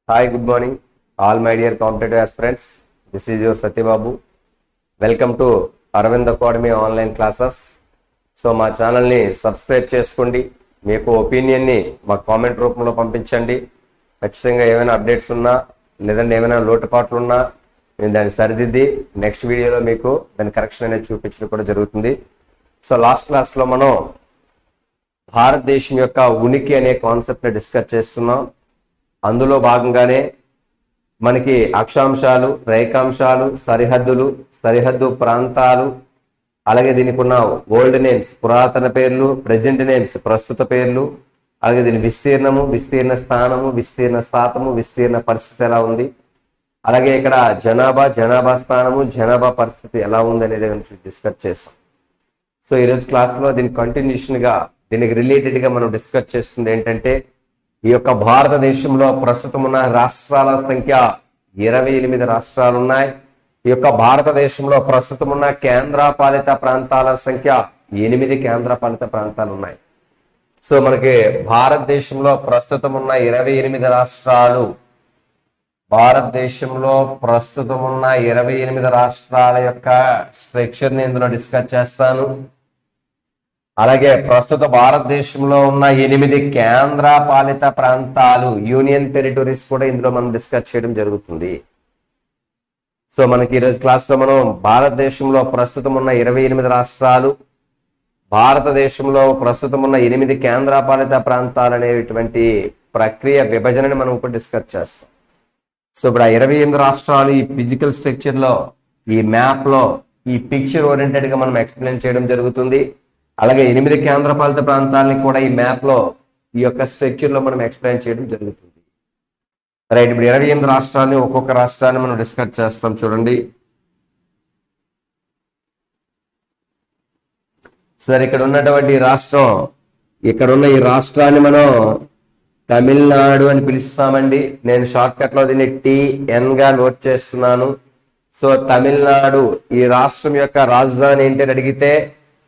Hi, good morning, all my dear competitive aspirants. This is your Satyababu. Welcome to Arvind Academy online classes. So మా ఛానల్ని subscribe చేసుకోండి. మీకు ఒపీనియన్ని మా comment రూపంలో పంపించండి. ఖచ్చితంగా ఏమైనా అప్డేట్స్ ఉన్నా లేదంటే ఏమైనా లోటుపాట్లు ఉన్నా నేను దాన్ని సరిదిద్ది నెక్స్ట్ వీడియోలో మీకు దాని కరెక్షన్ అనేది చూపించడం కూడా జరుగుతుంది. సో లాస్ట్ క్లాస్లో మనం భారతదేశం యొక్క ఉనికి అనే కాన్సెప్ట్ని డిస్కస్ చేస్తున్నాం. అందులో భాగంగానే మనకి అక్షాంశాలు, రేఖాంశాలు, సరిహద్దు ప్రాంతాలు, అలాగే దీనికి ఉన్న ఓల్డ్ నేమ్స్ పురాతన పేర్లు, ప్రెజెంట్ నేమ్స్ ప్రస్తుత పేర్లు, అలాగే దీని విస్తీర్ణము, విస్తీర్ణ స్థానము, విస్తీర్ణ శాతము, విస్తీర్ణ పరిస్థితి ఎలా ఉంది, అలాగే ఇక్కడ జనాభా స్థానము, జనాభా పరిస్థితి ఎలా ఉంది అనేది డిస్కస్ చేస్తాం. సో ఈరోజు క్లాస్లో దీనికి కంటిన్యూషన్ గా దీనికి రిలేటెడ్ గా మనం డిస్కస్ చేస్తుంది ఏంటంటే ఈ యొక్క భారతదేశంలో ప్రస్తుతం ఉన్న రాష్ట్రాల సంఖ్య 28 రాష్ట్రాలు ఉన్నాయి. ఈ యొక్క భారతదేశంలో ప్రస్తుతం ఉన్న కేంద్రపాలిత ప్రాంతాల సంఖ్య 8 కేంద్రపాలిత ప్రాంతాలు ఉన్నాయి. సో మనకి భారతదేశంలో ప్రస్తుతం ఉన్న 28 రాష్ట్రాలు, భారతదేశంలో ప్రస్తుతం ఉన్న 28 రాష్ట్రాల యొక్క స్ట్రక్చర్ ని ఇందులో డిస్కస్ చేస్తాను. అలాగే ప్రస్తుత భారతదేశంలో ఉన్న 8 కేంద్ర పాలిత ప్రాంతాలు, యూనియన్ టెరిటరీస్ కూడా ఇందులో మనం డిస్కస్ చేయడం జరుగుతుంది. సో మనకి ఈరోజు క్లాస్ లో మనం భారతదేశంలో ప్రస్తుతం ఉన్న 28 రాష్ట్రాలు, భారతదేశంలో ప్రస్తుతం ఉన్న 8 కేంద్ర పాలిత ప్రాంతాలు అనేటువంటి ప్రక్రియ విభజనని మనం ఇప్పుడు డిస్కస్ చేస్తాం. సో ఇప్పుడు ఆ 28 రాష్ట్రాలు ఈ ఫిజికల్ స్ట్రక్చర్ లో, ఈ మ్యాప్ లో, ఈ పిక్చర్ ఓరియంటెడ్ గా మనం ఎక్స్ప్లెయిన్ చేయడం జరుగుతుంది. అలాగే 8 కేంద్రపాలిత ప్రాంతాలని కూడా ఈ మ్యాప్ లో, ఈ యొక్క స్ట్రక్చర్ లో మనం ఎక్స్ప్లెయిన్ చేయడం జరుగుతుంది. రైట్, ఇప్పుడు 28 రాష్ట్రాలని ఒక్కొక్క రాష్ట్రాన్ని మనం డిస్కస్ చేస్తాం. చూడండి సార్, ఇక్కడ ఉన్నటువంటి రాష్ట్రం, ఇక్కడ ఉన్న ఈ రాష్ట్రాన్ని మనం తమిళనాడు అని పిలుస్తామండి. నేను షార్ట్ కట్ లో దీన్ని TN గా నోట్ చేస్తున్నాను. సో తమిళనాడు, ఈ రాష్ట్రం యొక్క రాజధాని ఏంటి అని అడిగితే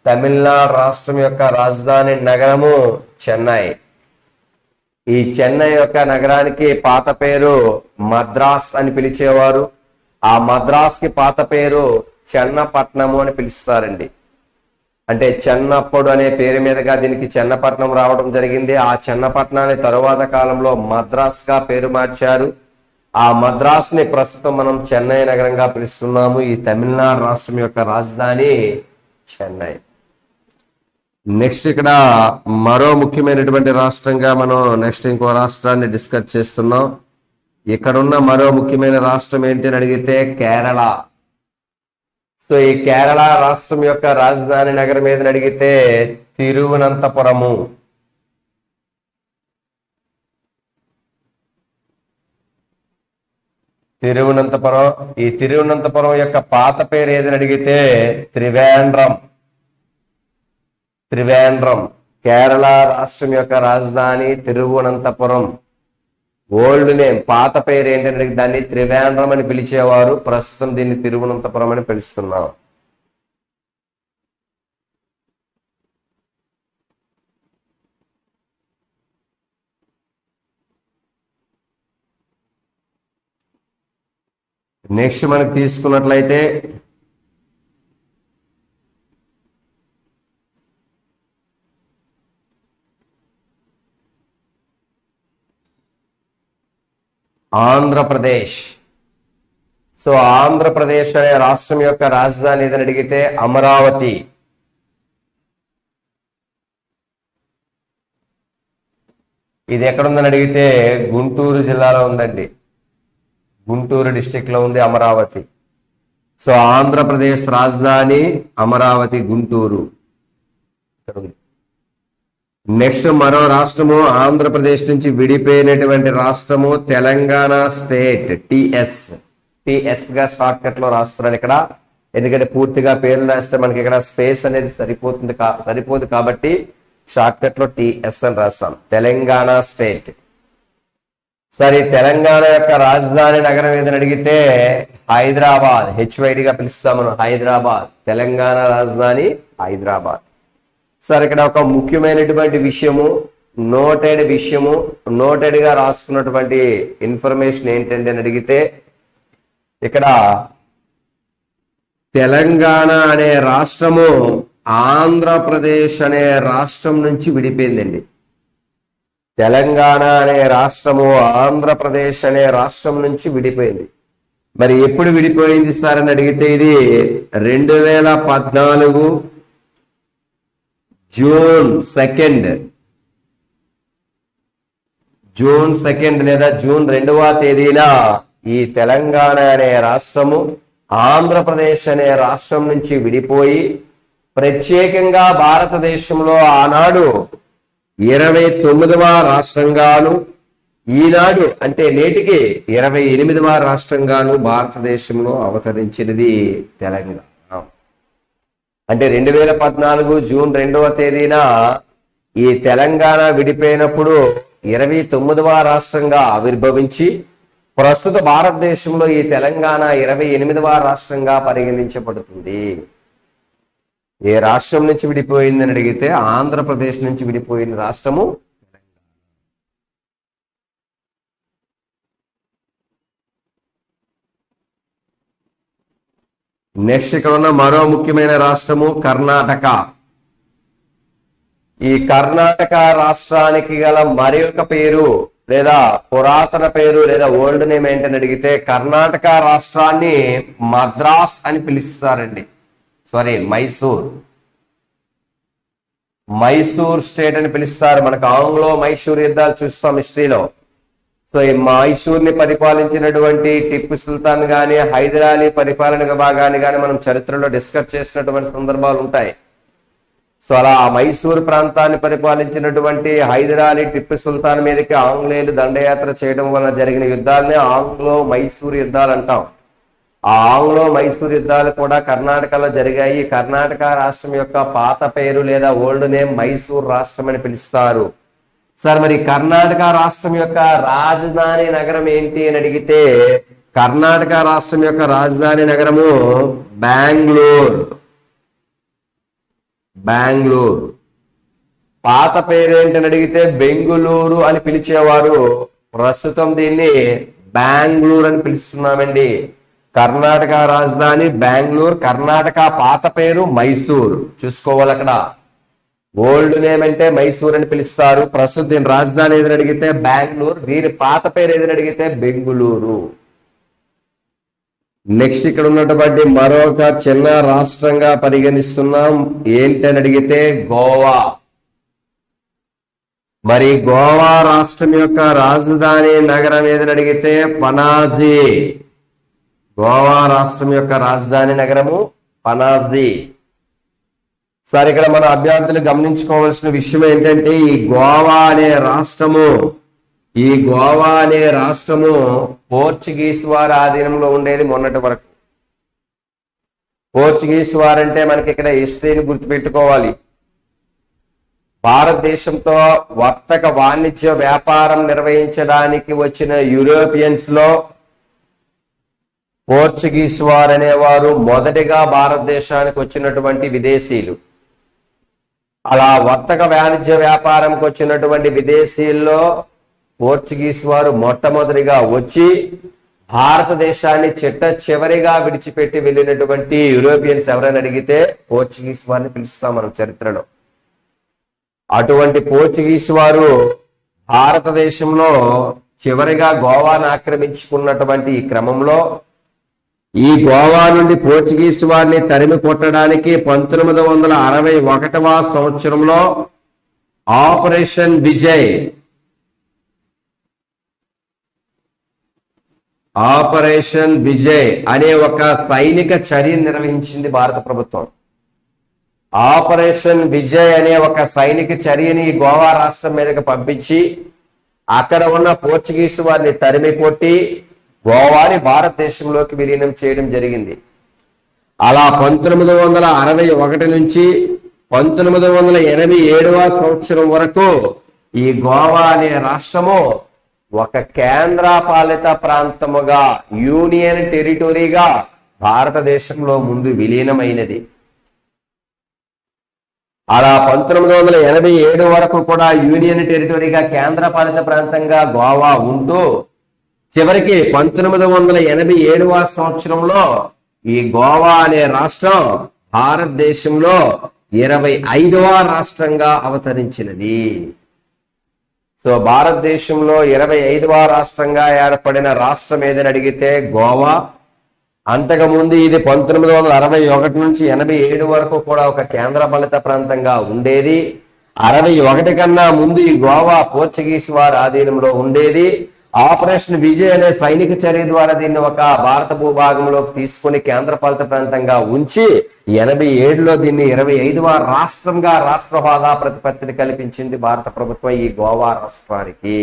తమిళనాడు రాష్ట్రం యొక్క రాజధాని నగరము చెన్నై. ఈ చెన్నై యొక్క నగరానికి పాత పేరు మద్రాస్ అని పిలిచేవారు. ఆ మద్రాస్ కి పాత పేరు చెన్నపట్నము అని పిలుస్తారండి. అంటే చెన్నప్పుడు అనే పేరు మీదుగా దీనికి చెన్నపట్నం రావడం జరిగింది. ఆ చెన్నపట్నాన్ని తరువాత కాలంలో మద్రాస్ గా పేరు మార్చారు. ఆ మద్రాస్ ని ప్రస్తుతం మనం చెన్నై నగరంగా పిలుస్తున్నాము. ఈ తమిళనాడు రాష్ట్రం యొక్క రాజధాని చెన్నై. నెక్స్ట్ ఇక్కడ మరో ముఖ్యమైనటువంటి రాష్ట్రంగా మనం నెక్స్ట్ ఇంకో రాష్ట్రాన్ని డిస్కస్ చేస్తున్నాం. ఇక్కడున్న మరో ముఖ్యమైన రాష్ట్రం ఏంటి అని అడిగితే కేరళ. సో ఈ కేరళ రాష్ట్రం యొక్క రాజధాని నగరం ఏదని అడిగితే తిరువనంతపురము. తిరువనంతపురం. ఈ తిరువనంతపురం యొక్క పాత పేరు ఏదని అడిగితే త్రివేంద్రం. కేరళ రాష్ట్రం యొక్క రాజధాని తిరువనంతపురం. ఓల్డ్ నేమ్, పాత పేరు ఏంటంటే దాన్ని త్రివేంద్రం అని పిలిచేవారు. ప్రస్తుతం దీన్ని తిరువనంతపురం అని పిలుస్తున్నాం. నెక్స్ట్ మనకు తీసుకున్నట్లయితే ఆంధ్రప్రదేశ్. సో ఆంధ్రప్రదేశ్ అనే రాష్ట్రం యొక్క రాజధాని ఏదని అడిగితే అమరావతి. ఇది ఎక్కడుందని అడిగితే గుంటూరు జిల్లాలో ఉందండి. గుంటూరు డిస్టిక్ లో ఉంది అమరావతి. సో ఆంధ్రప్రదేశ్ రాజధాని అమరావతి, గుంటూరు. నెక్స్ట్ మరో రాష్ట్రము, ఆంధ్రప్రదేశ్ నుంచి విడిపోయినటువంటి రాష్ట్రము తెలంగాణ స్టేట్. టిఎస్ గా షార్ట్ కట్ లో రాస్తున్నాను ఇక్కడ. ఎందుకంటే పూర్తిగా పేర్లు రాస్తే మనకి ఇక్కడ స్పేస్ అనేది సరిపోదు కాబట్టి షార్ట్ కట్ లో టిఎస్ అని రాస్తాం. తెలంగాణ స్టేట్. సరే, తెలంగాణ యొక్క రాజధాని నగరం ఏదని అడిగితే హైదరాబాద్. HYD గా పిలుస్తాం మనం, హైదరాబాద్. తెలంగాణ రాజధాని హైదరాబాద్. సార్, ఇక్కడ ఒక ముఖ్యమైనటువంటి విషయము, నోటెడ్ విషయము, నోటెడ్ గా రాసుకున్నటువంటి ఇన్ఫర్మేషన్ ఏంటంటే అని అడిగితే, ఇక్కడ తెలంగాణ అనే రాష్ట్రము ఆంధ్రప్రదేశ్ అనే రాష్ట్రం నుంచి విడిపోయిందండి. తెలంగాణ అనే రాష్ట్రము ఆంధ్రప్రదేశ్ అనే రాష్ట్రం నుంచి విడిపోయింది. మరి ఎప్పుడు విడిపోయింది సార్ అని అడిగితే, ఇది 2014 జూన్ 2 లేదా జూన్ 2వ తేదీన ఈ తెలంగాణ అనే రాష్ట్రము ఆంధ్రప్రదేశ్ అనే రాష్ట్రం నుంచి విడిపోయి ప్రత్యేకంగా భారతదేశంలో ఆనాడు 29వ రాష్ట్రంగాను, ఈనాడు అంటే నేటికి 28వ రాష్ట్రంగాను భారతదేశంలో అవతరించినది తెలంగాణ. అంటే 2014 జూన్ 2వ తేదీన ఈ తెలంగాణ విడిపోయినప్పుడు 29వ రాష్ట్రంగా ఆవిర్భవించి ప్రస్తుత భారతదేశంలో ఈ తెలంగాణ 28వ రాష్ట్రంగా పరిగణించబడుతుంది. ఏ రాష్ట్రం నుంచి విడిపోయిందని అడిగితే ఆంధ్రప్రదేశ్ నుంచి విడిపోయిన రాష్ట్రము నెక్స్ట్ ఇక్కడ ఉన్న మరో ముఖ్యమైన రాష్ట్రము కర్ణాటక. ఈ కర్ణాటక రాష్ట్రానికి గల మరి ఒక పేరు లేదా పురాతన పేరు లేదా ఓల్డ్ నేమ్ ఏంటని అడిగితే, కర్ణాటక రాష్ట్రాన్ని మద్రాస్ అని పిలుస్తారండి. మైసూర్ స్టేట్ అని పిలుస్తారు. మనకు ఆంగ్లో మైసూర్ యుద్ధాలు చూస్తాం హిస్టరీలో. సో ఈ మైసూర్ ని పరిపాలించినటువంటి టిప్పు సుల్తాన్ గాని, హైదరాలీ పరిపాలన భాగాన్ని గాని మనం చరిత్రలో డిస్కస్ చేసినటువంటి సందర్భాలు ఉంటాయి. సో అలా మైసూర్ ప్రాంతాన్ని పరిపాలించినటువంటి హైదరాలీ టిప్పు సుల్తాన్ మీదకి ఆంగ్లేయులు దండయాత్ర చేయడం వల్ల జరిగిన యుద్ధాలని ఆంగ్లో మైసూర్ యుద్ధాలు అంటాం. ఆ ఆంగ్లో మైసూర్ యుద్ధాలు కూడా కర్ణాటకలో జరిగాయి. కర్ణాటక రాష్ట్రం యొక్క పాత పేరు లేదా ఓల్డ్ నేమ్ మైసూర్ రాష్ట్రం అని పిలుస్తారు. సార్ మరి కర్ణాటక రాష్ట్రం యొక్క రాజధాని నగరం ఏంటి అని అడిగితే, కర్ణాటక రాష్ట్రం యొక్క రాజధాని నగరము బెంగళూరు. పాత పేరు ఏంటని అడిగితే బెంగుళూరు అని పిలిచేవారు. ప్రస్తుతం దీన్ని బెంగళూరు అని పిలుస్తున్నామండి. కర్ణాటక రాజధాని బెంగళూరు, కర్ణాటక పాత పేరు మైసూర్. చూసుకోవాలి, అక్కడ ఓల్డ్ నేమ్ అంటే మైసూర్ అని పిలుస్తారు. ప్రస్తుతం దీని రాజధాని ఏదని అడిగితే బెంగళూరు, దీని పాత పేరు ఏదని అడిగితే బెంగుళూరు. నెక్స్ట్ ఇక్కడ ఉన్నటువంటి మరొక చిన్న రాష్ట్రంగా పరిగణిస్తున్నాం. ఏంటని అడిగితే గోవా. మరి గోవా రాష్ట్రం యొక్క రాజధాని నగరం ఏదని అడిగితే పనాజీ. గోవా రాష్ట్రం యొక్క రాజధాని నగరము పనాజీ. సార్ ఇక్కడ మన అభ్యర్థులు గమనించుకోవాల్సిన విషయం ఏంటంటే, ఈ గోవా అనే రాష్ట్రము పోర్చుగీస్ వారి ఆధీనంలో ఉండేది మొన్నటి వరకు. పోర్చుగీస్ వారంటే మనకి ఇక్కడ హిస్టరీని గుర్తుపెట్టుకోవాలి. భారతదేశంతో వర్తక వాణిజ్య వ్యాపారం నిర్వహించడానికి వచ్చిన యూరోపియన్స్ లో పోర్చుగీస్ వారు అనేవారు మొదటిగా భారతదేశానికి వచ్చినటువంటి విదేశీయులు. అలా వర్తక వాణిజ్య వ్యాపారంకి వచ్చినటువంటి విదేశీయుల్లో పోర్చుగీస్ వారు మొట్టమొదటిగా వచ్చి భారతదేశాన్ని చిట్ట చివరిగా విడిచిపెట్టి వెళ్ళినటువంటి యూరోపియన్స్ ఎవరైనా అడిగితే పోర్చుగీస్ వారిని పిలుస్తాం మనం చరిత్రలో. అటువంటి పోర్చుగీస్ వారు భారతదేశంలో చివరిగా గోవాను ఆక్రమించుకున్నటువంటి ఈ క్రమంలో ఈ గోవా నుండి పోర్చుగీస్ వారిని తరిమి కొట్టడానికి 1961వ సంవత్సరంలో ఆపరేషన్ విజయ్ అనే ఒక సైనిక చర్య నిర్వహించింది భారత ప్రభుత్వం. ఆపరేషన్ విజయ్ అనే ఒక సైనిక చర్యని గోవా రాష్ట్రం మీదకి పంపించి అక్కడ ఉన్న పోర్చుగీస్ వారిని తరిమి కొట్టి గోవాని భారతదేశంలోకి విలీనం చేయడం జరిగింది. అలా 1961 నుంచి 1987వ సంవత్సరం వరకు ఈ గోవా అనే రాష్ట్రము ఒక కేంద్రపాలిత ప్రాంతముగా, యూనియన్ టెరిటరీగా భారతదేశంలో ముందు విలీనమైనది. అలా 1987 వరకు కూడా యూనియన్ టెరిటరీగా కేంద్రపాలిత ప్రాంతంగా గోవా ఉంటూ చివరికి 1987వ సంవత్సరంలో ఈ గోవా అనే రాష్ట్రం భారతదేశంలో 25వ రాష్ట్రంగా అవతరించినది. సో భారతదేశంలో 25వ రాష్ట్రంగా ఏర్పడిన రాష్ట్రం ఏదని అడిగితే గోవా. అంతకుముందు ఇది 1961 నుంచి 87 వరకు కూడా ఒక కేంద్రపాలిత ప్రాంతంగా ఉండేది. 61 కన్నా ముందు ఈ గోవా పోర్చుగీస్ వారి ఆధీనంలో ఉండేది. ఆపరేషన్ విజయ్ అనే సైనిక చర్య ద్వారా దీన్ని ఒక భారత భూభాగంలోకి తీసుకుని కేంద్రపాలిత ప్రాంతంగా ఉంచి 87లో దీన్ని 25వ రాష్ట్రంగా రాష్ట్ర హోదా ప్రతిపత్తిని కల్పించింది భారత ప్రభుత్వం ఈ గోవా రాష్ట్రానికి.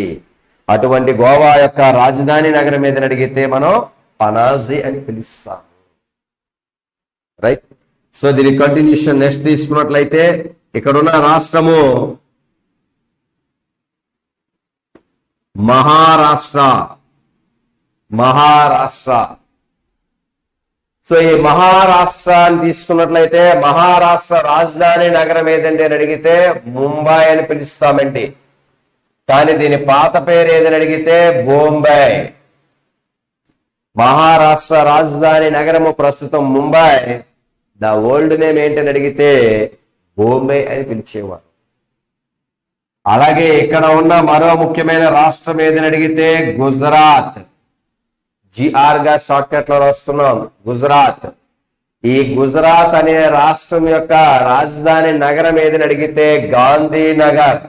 అటువంటి గోవా యొక్క రాజధాని నగరం ఏదని అడిగితే మనం పనాజీ అని పిలుస్తాం. రైట్. సో దీని కంటిన్యూషన్ నెక్స్ట్ తీసుకున్నట్లయితే ఇక్కడున్న రాష్ట్రము మహారాష్ట్ర. సో ఈ మహారాష్ట్రాన్ని తీసుకున్నట్లయితే మహారాష్ట్ర రాజధాని నగరం ఏదండి అని అడిగితే ముంబై అని పిలుస్తామండి. కానీ దీని పాత పేరు ఏదని అడిగితే బొంబై. మహారాష్ట్ర రాజధాని నగరము ప్రస్తుతం ముంబై. ద ఓల్డ్ నేమ్ ఏంటని అడిగితే బొంబై అని పిలిచేవారు. అలాగే ఇక్కడ ఉన్న మరో ముఖ్యమైన రాష్ట్రం ఏదని అడిగితే గుజరాత్. జిఆర్ గా షార్ట్ కట్ లో వస్తున్నాం గుజరాత్. ఈ గుజరాత్ అనే రాష్ట్రం యొక్క రాజధాని నగరం ఏదని అడిగితే గాంధీనగర్.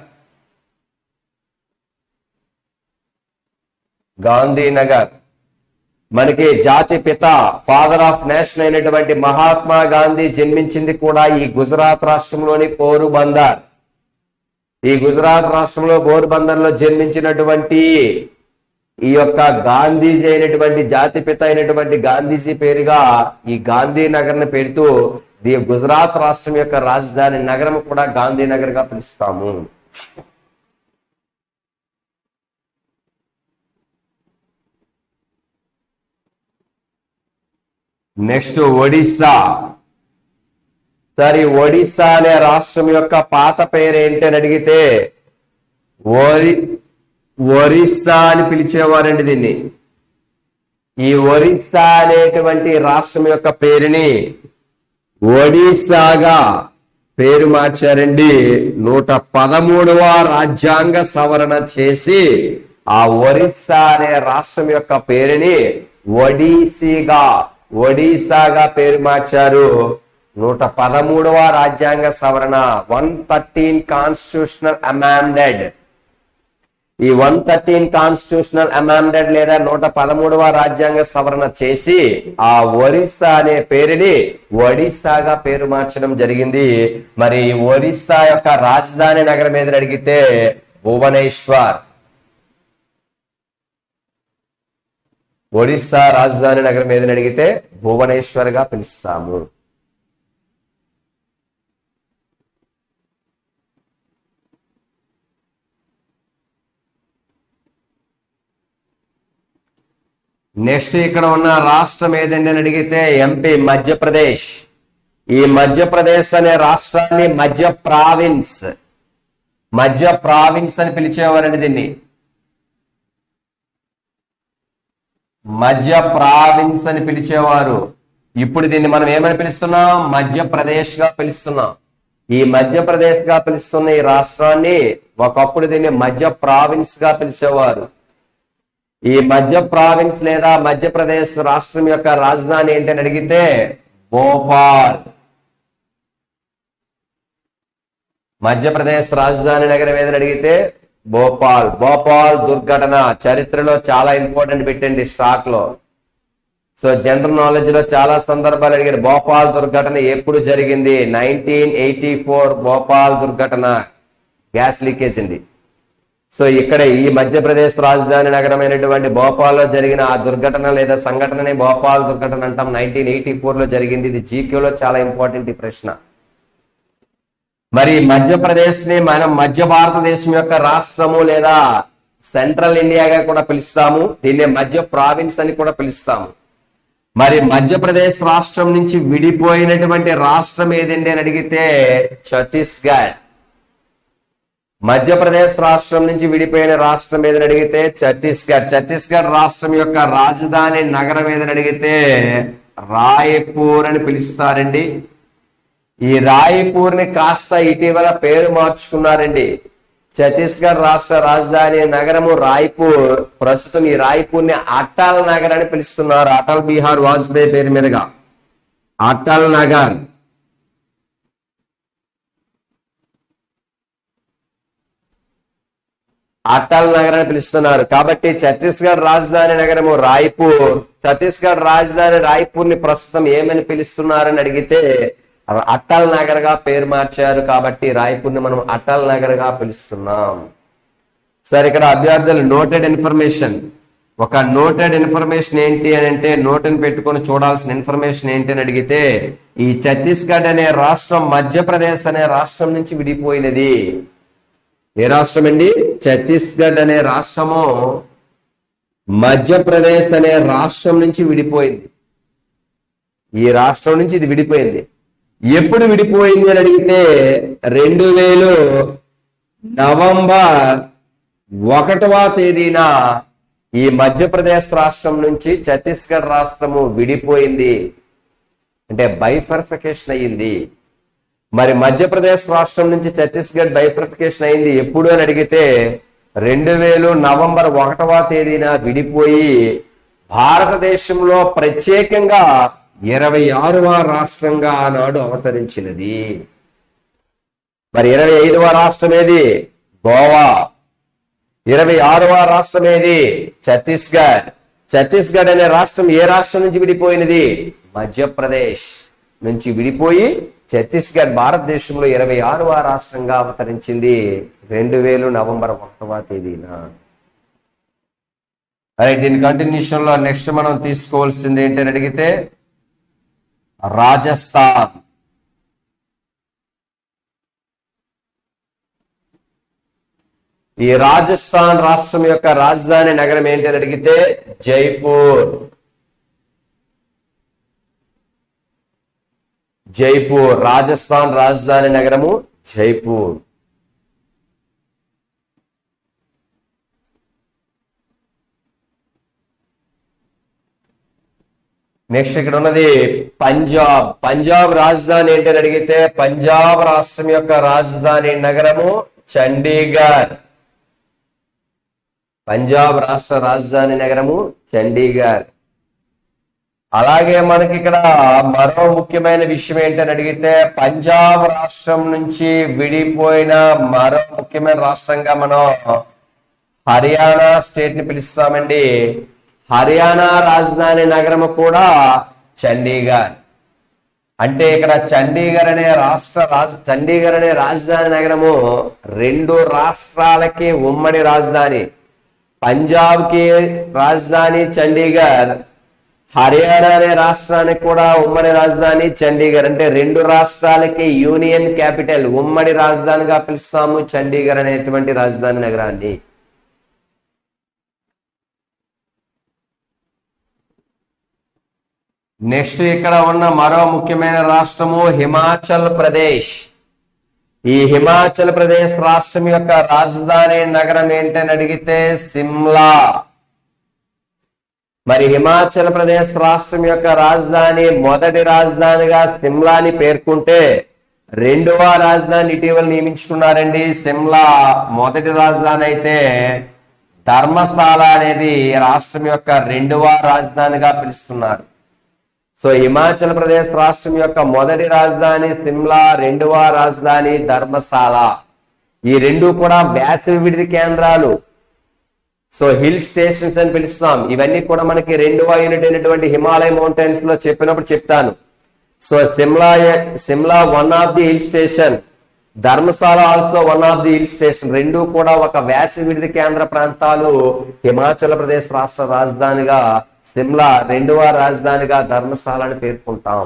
మనకి జాతి పిత ఫాదర్ ఆఫ్ నేషన్ అయినటువంటి మహాత్మా గాంధీ జన్మించింది కూడా ఈ గుజరాత్ రాష్ట్రంలోని పోరుబందర్. ఈ గుజరాత్ రాష్ట్రంలో పోరుబందర్ లో జన్మించినటువంటి ఈ యొక్క గాంధీజీ అయినటువంటి జాతిపిత అయినటువంటి గాంధీజీ పేరుగా ఈ గాంధీనగర్ ని పెడుతూ గుజరాత్ రాష్ట్రం యొక్క రాజధాని నగరం కూడా గాంధీనగర్ గా పిలుస్తాము. నెక్స్ట్ ఒడిస్సా. సరే ఒడిస్సా అనే రాష్ట్రం యొక్క పాత పేరు ఏంటి అని అడిగితే ఒరిస్సా అని పిలిచేవారండి దీన్ని. ఈ ఒరిస్సా అనేటువంటి రాష్ట్రం యొక్క పేరుని ఒడిస్సాగా పేరు మార్చారండి. 113వ రాజ్యాంగ సవరణ చేసి ఆ ఒరిస్సా అనే రాష్ట్రం యొక్క పేరుని ఒడిశాగా పేరు మార్చారు. 113వ రాజ్యాంగ సవరణ 113 కాన్స్టిట్యూషనల్ అమెండెడ్. ఈ 113 కాన్స్టిట్యూషనల్ అమెండెడ్ లేదా 113వ రాజ్యాంగ సవరణ చేసి ఆ ఒరిస్సా అనే పేరుని ఒడిశాగా పేరు మార్చడం జరిగింది. మరి ఒరిస్సా యొక్క రాజధాని నగరం ఏదని అడిగితే భువనేశ్వర్. ఒడిస్సా రాజధాని నగరం ఏదని అడిగితే భువనేశ్వర్ గా పిలుస్తాము. నెక్స్ట్ ఇక్కడ ఉన్న రాష్ట్రం ఏదండి అని అడిగితే ఎంపీ మధ్యప్రదేశ్. ఈ మధ్యప్రదేశ్ అనే రాష్ట్రాన్ని మధ్య ప్రావిన్స్ అని పిలిచేవారండి. దీన్ని మధ్య ప్రావిన్స్ అని పిలిచేవారు. ఇప్పుడు దీన్ని మనం ఏమని పిలుస్తున్నాం? మధ్యప్రదేశ్ గా పిలుస్తున్నాం. ఈ మధ్యప్రదేశ్ గా పిలుస్తున్న ఈ రాష్ట్రాన్ని ఒకప్పుడు దీన్ని మధ్య ప్రావిన్స్ గా పిలిచేవారు. ఈ మధ్య ప్రావిన్స్ లేదా మధ్యప్రదేశ్ రాష్ట్రం యొక్క రాజధాని ఏంటని అడిగితే భోపాల్. మధ్యప్రదేశ్ రాజధాని నగరం ఏదని అడిగితే భోపాల్. భోపాల్ దుర్ఘటన చరిత్రలో చాలా ఇంపార్టెంట్ పెట్టండి స్టాక్ లో. సో జనరల్ నాలెడ్జ్ లో చాలా సందర్భాలు అడిగారు. భోపాల్ దుర్ఘటన ఎప్పుడు జరిగింది? 1984 భోపాల్ దుర్ఘటన, గ్యాస్ లీకేజ్ అండి. సో ఇక్కడ ఈ మధ్యప్రదేశ్ రాజధాని నగరమైనటువంటి భోపాల్ లో జరిగిన ఆ దుర్ఘటన లేదా సంఘటనని భోపాల్ దుర్ఘటన అంటాం. 1984 లో జరిగింది. ఇది జీకేలో చాలా ఇంపార్టెంట్ ఈ ప్రశ్న. మరి మధ్యప్రదేశ్ ని మనం మధ్య భారతదేశం యొక్క రాష్ట్రము లేదా సెంట్రల్ ఇండియాగా కూడా పిలుస్తాము. దీన్ని మధ్య ప్రావిన్స్ అని కూడా పిలుస్తాము. మరి మధ్యప్రదేశ్ రాష్ట్రం నుంచి విడిపోయినటువంటి రాష్ట్రం ఏదండి అని అడిగితే ఛత్తీస్గఢ్. మధ్యప్రదేశ్ రాష్ట్రం నుంచి విడిపోయిన రాష్ట్రం ఏదని అడిగితే ఛత్తీస్గఢ్. ఛత్తీస్గఢ్ రాష్ట్రం యొక్క రాజధాని నగరం ఏదని అడిగితే రాయ్పూర్ అని పిలుస్తారండి. ఈ రాయ్పూర్ ని కాస్త ఇటీవల పేరు మార్చుకున్నారండి. ఛత్తీస్గఢ్ రాష్ట్ర రాజధాని నగరము రాయ్పూర్. ప్రస్తుతం ఈ రాయ్పూర్ ని అటల్ నగర్ అని పిలుస్తున్నారు. అటల్ బిహార్ వాజ్పేయి పేరు మీదుగా అటల్ నగర్. అటల్ నగర్ అని పిలుస్తున్నారు. కాబట్టి ఛత్తీస్గఢ్ రాజధాని నగరము రాయ్పూర్. ఛత్తీస్గఢ్ రాజధాని రాయ్పూర్ ని ప్రస్తుతం ఏమని పిలుస్తున్నారని అడిగితే అటల్ నగర్ గా పేరు మార్చారు. కాబట్టి రాయ్పూర్ ని మనం అటల్ నగర్ గా పిలుస్తున్నాం. సరే, ఇక్కడ అభ్యర్థులు నోటెడ్ ఇన్ఫర్మేషన్. ఒక నోటెడ్ ఇన్ఫర్మేషన్ ఏంటి అని అంటే, నోటుని పెట్టుకొని చూడాల్సిన ఇన్ఫర్మేషన్ ఏంటి అని అడిగితే, ఈ ఛత్తీస్గఢ్ అనే రాష్ట్రం మధ్యప్రదేశ్ అనే రాష్ట్రం నుంచి విడిపోయినది. ఏ రాష్ట్రం అండి? ఛత్తీస్గఢ్ అనే రాష్ట్రము మధ్యప్రదేశ్ అనే రాష్ట్రం నుంచి విడిపోయింది. ఈ రాష్ట్రం నుంచి ఇది విడిపోయింది. ఎప్పుడు విడిపోయింది అని అడిగితే 2000 నవంబర్ 1వ తేదీన ఈ మధ్యప్రదేశ్ రాష్ట్రం నుంచి ఛత్తీస్గఢ్ రాష్ట్రము విడిపోయింది. అంటే బైఫర్ఫికేషన్ అయ్యింది. మరి మధ్యప్రదేశ్ రాష్ట్రం నుంచి ఛత్తీస్గఢ్ బైఫర్ఫికేషన్ అయింది ఎప్పుడు అని అడిగితే 2000 నవంబర్ 1వ తేదీన విడిపోయి భారతదేశంలో ప్రత్యేకంగా 26వ రాష్ట్రంగా ఆనాడు అవతరించినది. మరి 25వ రాష్ట్రం ఏది? గోవా. 26వ రాష్ట్రం ఏది? ఛత్తీస్గఢ్. ఛత్తీస్గఢ్ అనే రాష్ట్రం ఏ రాష్ట్రం నుంచి విడిపోయినది? మధ్యప్రదేశ్ నుంచి విడిపోయి ఛత్తీస్గఢ్ భారతదేశంలో 26వ రాష్ట్రంగా అవతరించింది 2000 నవంబర్ 1వ తేదీన. రైట్, దీని కంటిన్యూషన్ లో నెక్స్ట్ మనం తీసుకోవాల్సింది ఏంటని అడిగితే రాజస్థాన్. ఈ రాజస్థాన్ రాష్ట్రం యొక్క రాజధాని నగరం ఏంటి అని అడిగితే జైపూర్. జైపూర్ రాజస్థాన్ రాజధాని నగరము జైపూర్. నెక్స్ట్ ఇక్కడ ఉన్నది పంజాబ్. పంజాబ్ రాజధాని ఏంటని అడిగితే పంజాబ్ రాష్ట్రం యొక్క రాజధాని నగరము చండీగఢ్. పంజాబ్ రాష్ట్ర రాజధాని నగరము చండీగఢ్. అలాగే మనకి ఇక్కడ మరో ముఖ్యమైన విషయం ఏంటని అడిగితే పంజాబ్ రాష్ట్రం నుంచి విడిపోయిన మరో ముఖ్యమైన రాష్ట్రంగా మనం హర్యానా స్టేట్ ని పిలుస్తామండి. హర్యానా రాజధాని నగరము కూడా చండీగఢ్. అంటే ఇక్కడ చండీగఢ్ అనే రాజధాని నగరము 2 రాష్ట్రాలకి ఉమ్మడి రాజధాని. పంజాబ్ కి రాజధాని చండీగఢ్, హర్యానా అనే రాష్ట్రానికి కూడా ఉమ్మడి రాజధాని చండీగఢ్. అంటే 2 రాష్ట్రాలకి యూనియన్ క్యాపిటల్, ఉమ్మడి రాజధానిగా పిలుస్తాము చండీగఢ్ అనేటువంటి రాజధాని నగరాన్ని. నెక్స్ట్ ఇక్కడ ఉన్న మరో ముఖ్యమైన రాష్ట్రము హిమాచల్ ప్రదేశ్. ఈ హిమాచల్ ప్రదేశ్ రాష్ట్రం యొక్క రాజధాని నగరం ఏంటని అడిగితే సిమ్లా. మరి హిమాచల్ ప్రదేశ్ రాష్ట్రం యొక్క రాజధాని మొదటి రాజధానిగా సిమ్లాని పేర్కొంటే 2వ రాజధాని ఇటీవల నియమించుకున్నారండి. సిమ్లా మొదటి రాజధాని అయితే ధర్మశాల అనేది రాష్ట్రం యొక్క 2వ రాజధానిగా పిలుస్తున్నారు. సో హిమాచల్ ప్రదేశ్ రాష్ట్రం యొక్క మొదటి రాజధాని సిమ్లా, 2వ రాజధాని ధర్మశాల. ఈ 2 కూడా వేసవి విడిది కేంద్రాలు. సో హిల్ స్టేషన్స్ అని పిలుస్తాం. ఇవన్నీ కూడా మనకి 2వ యూనిట్ అయినటువంటి హిమాలయ మౌంటైన్స్ లో చెప్పినప్పుడు చెప్తాను. So Shimla one of the hill station, Dharamshala also one of the hill station. 2 కూడా ఒక వేసవి విడిది కేంద్ర ప్రాంతాలు. హిమాచల్ ప్రదేశ్ రాష్ట్ర రాజధానిగా సిమ్లా, 2వ రాజధానిగా ధర్మశాలని పేర్కొంటాం.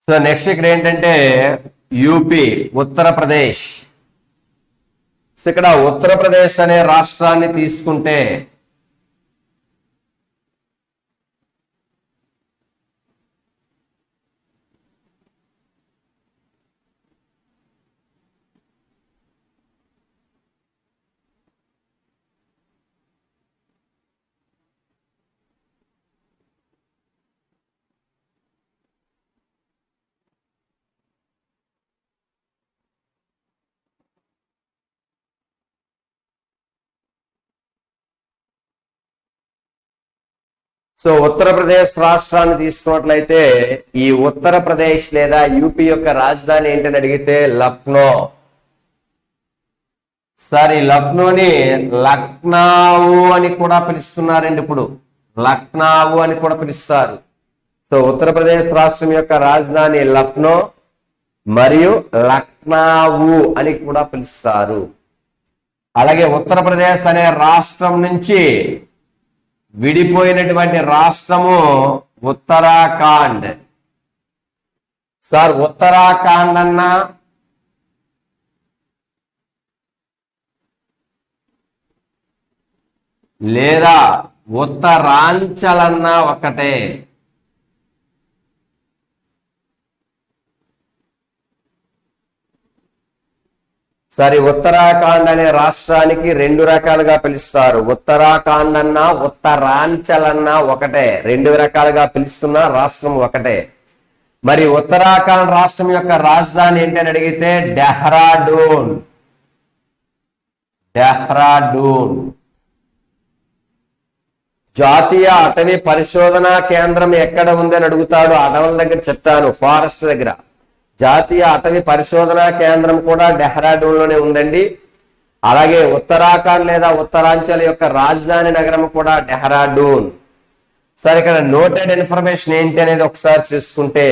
సో నెక్స్ట్ ఇక్కడ ఏంటంటే యూపీ, ఉత్తరప్రదేశ్. సో ఇక్కడ ఉత్తరప్రదేశ్ అనే రాష్ట్రాన్ని తీసుకుంటే సో ఉత్తరప్రదేశ్ రాష్ట్రాన్ని తీసుకున్నట్లయితే ఈ ఉత్తరప్రదేశ్ లేదా యూపీ యొక్క రాజధాని ఏంటని అడిగితే లక్నో. సార్ ఈ లక్నోని లక్నావు అని కూడా పిలుస్తున్నారండి. ఇప్పుడు లక్నావు అని కూడా పిలుస్తారు. సో ఉత్తరప్రదేశ్ రాష్ట్రం యొక్క రాజధాని లక్నో మరియు లక్నావు అని కూడా పిలుస్తారు. అలాగే ఉత్తరప్రదేశ్ అనే రాష్ట్రం నుంచి విడిపోయినటువంటి రాష్ట్రము ఉత్తరాఖండ్. సార్ ఉత్తరాఖండ్ అన్నా లేదా ఉత్తరాంచల్ అన్నా ఒకటే. సరే ఉత్తరాఖండ్ అనే రాష్ట్రానికి రెండు రకాలుగా పిలుస్తారు. ఉత్తరాఖండ్ అన్నా ఉత్తరాంచల్ అన్నా ఒకటే, రెండు రకాలుగా పిలుస్తున్న రాష్ట్రం ఒకటే. మరి ఉత్తరాఖండ్ రాష్ట్రం యొక్క రాజధాని ఏంటని అడిగితే డెహ్రాడూన్. డెహ్రాడూన్. జాతీయ అటవీ పరిశోధనా కేంద్రం ఎక్కడ ఉందని అడుగుతాడు. అడవుల దగ్గర చెప్తాను, ఫారెస్ట్ దగ్గర. జాతీయ అటవీ పరిశోధనా కేంద్రం కూడా డెహ్రాడూన్ లోనే ఉందండి. అలాగే ఉత్తరాఖండ్ లేదా ఉత్తరాంచల్ యొక్క రాజధాని నగరం కూడా డెహ్రాడూన్. సరే ఇక్కడ నోటెడ్ ఇన్ఫర్మేషన్ ఏంటి అనేది ఒకసారి చూసుకుంటే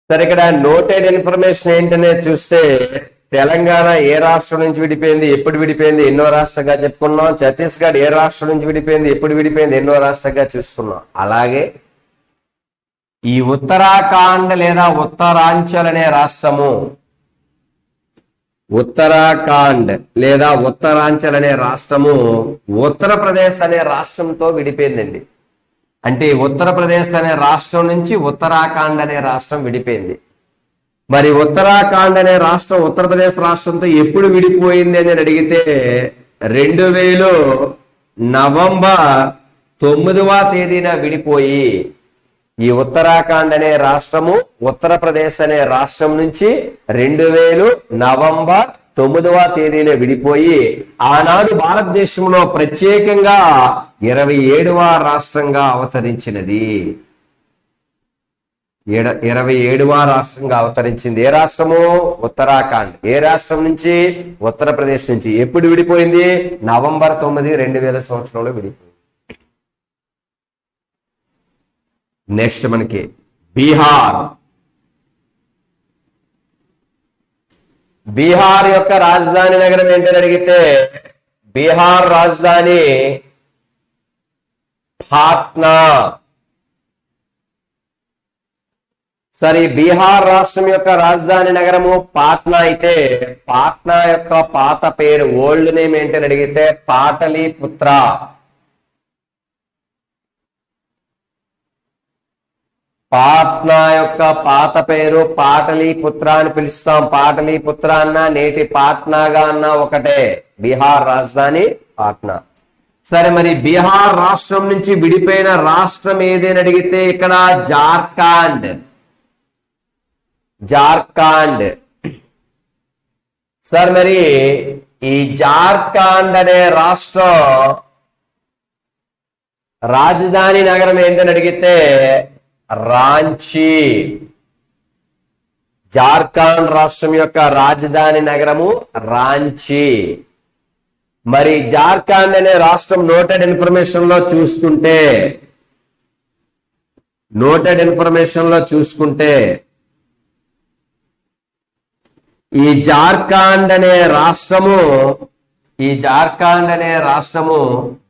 సరే ఇక్కడ నోటెడ్ ఇన్ఫర్మేషన్ ఏంటనే చూస్తే తెలంగాణ ఏ రాష్ట్రం నుంచి విడిపోయింది, ఎప్పుడు విడిపోయింది, ఎన్నో రాష్ట్రంగా చెప్పుకున్నాం. ఛత్తీస్గఢ్ ఏ రాష్ట్రం నుంచి విడిపోయింది, ఎప్పుడు విడిపోయింది, ఎన్నో రాష్ట్రంగా చూసుకున్నాం. అలాగే ఈ ఉత్తరాఖండ్ లేదా ఉత్తరాంచల్ అనే రాష్ట్రము, ఉత్తరాఖండ్ లేదా ఉత్తరాంచల్ అనే రాష్ట్రము ఉత్తరప్రదేశ్ అనే రాష్ట్రంతో విడిపోయిందండి. అంటే ఉత్తరప్రదేశ్ అనే రాష్ట్రం నుంచి ఉత్తరాఖండ్ అనే రాష్ట్రం విడిపోయింది. మరి ఉత్తరాఖండ్ అనే రాష్ట్రం ఉత్తరప్రదేశ్ రాష్ట్రంతో ఎప్పుడు విడిపోయింది అని అడిగితే 2000 నవంబర్ 9వ తేదీన విడిపోయి ఈ ఉత్తరాఖండ్ అనే రాష్ట్రము ఉత్తరప్రదేశ్ అనే రాష్ట్రం నుంచి 2000 నవంబర్ 9వ తేదీన విడిపోయి ఆనాడు భారతదేశంలో ప్రత్యేకంగా 27వ రాష్ట్రంగా అవతరించినది. 27వ రాష్ట్రంగా అవతరించింది. ఏ రాష్ట్రము? ఉత్తరాఖండ్. ఏ రాష్ట్రం నుంచి? ఉత్తరప్రదేశ్ నుంచి. ఎప్పుడు విడిపోయింది? నవంబర్ 9, 2000 సంవత్సరంలో విడిపోయింది. నెక్స్ట్ మనకి బీహార్. బీహార్ యొక్క రాజధాని నగరం ఏంటని అడిగితే బీహార్ రాజధాని పాట్నా. సరే బీహార్ రాష్ట్రం యొక్క రాజధాని నగరము పాట్నా అయితే పాట్నా యొక్క పాత పేరు, ఓల్డ్ నేమ్ ఏంటని అడిగితే పాటలీపుత్ర. పాట్నా యొక్క పాత పేరు పాటలీపుత్ర అని పిలుస్తాం. పాటలీపుత్ర అన్నా నేటి పాట్నాగా అన్నా ఒకటే. బీహార్ రాజధాని పాట్నా. సరే మరి బీహార్ రాష్ట్రం నుంచి విడిపోయిన రాష్ట్రం ఏదని అడిగితే ఇక్కడ జార్ఖండ్. జార్ఖండ్. సార్ మరి ఈ జార్ఖండ్ అనే రాష్ట్రం రాజధాని నగరం ఏంటని అడిగితే రాంచీ. జార్ఖండ్ రాష్ట్రం యొక్క రాజధాని నగరము రాంచీ. మరి జార్ఖండ్ అనే రాష్ట్రం నోటెడ్ ఇన్ఫర్మేషన్ లో చూసుకుంటే ఈ జార్ఖండ్ అనే రాష్ట్రము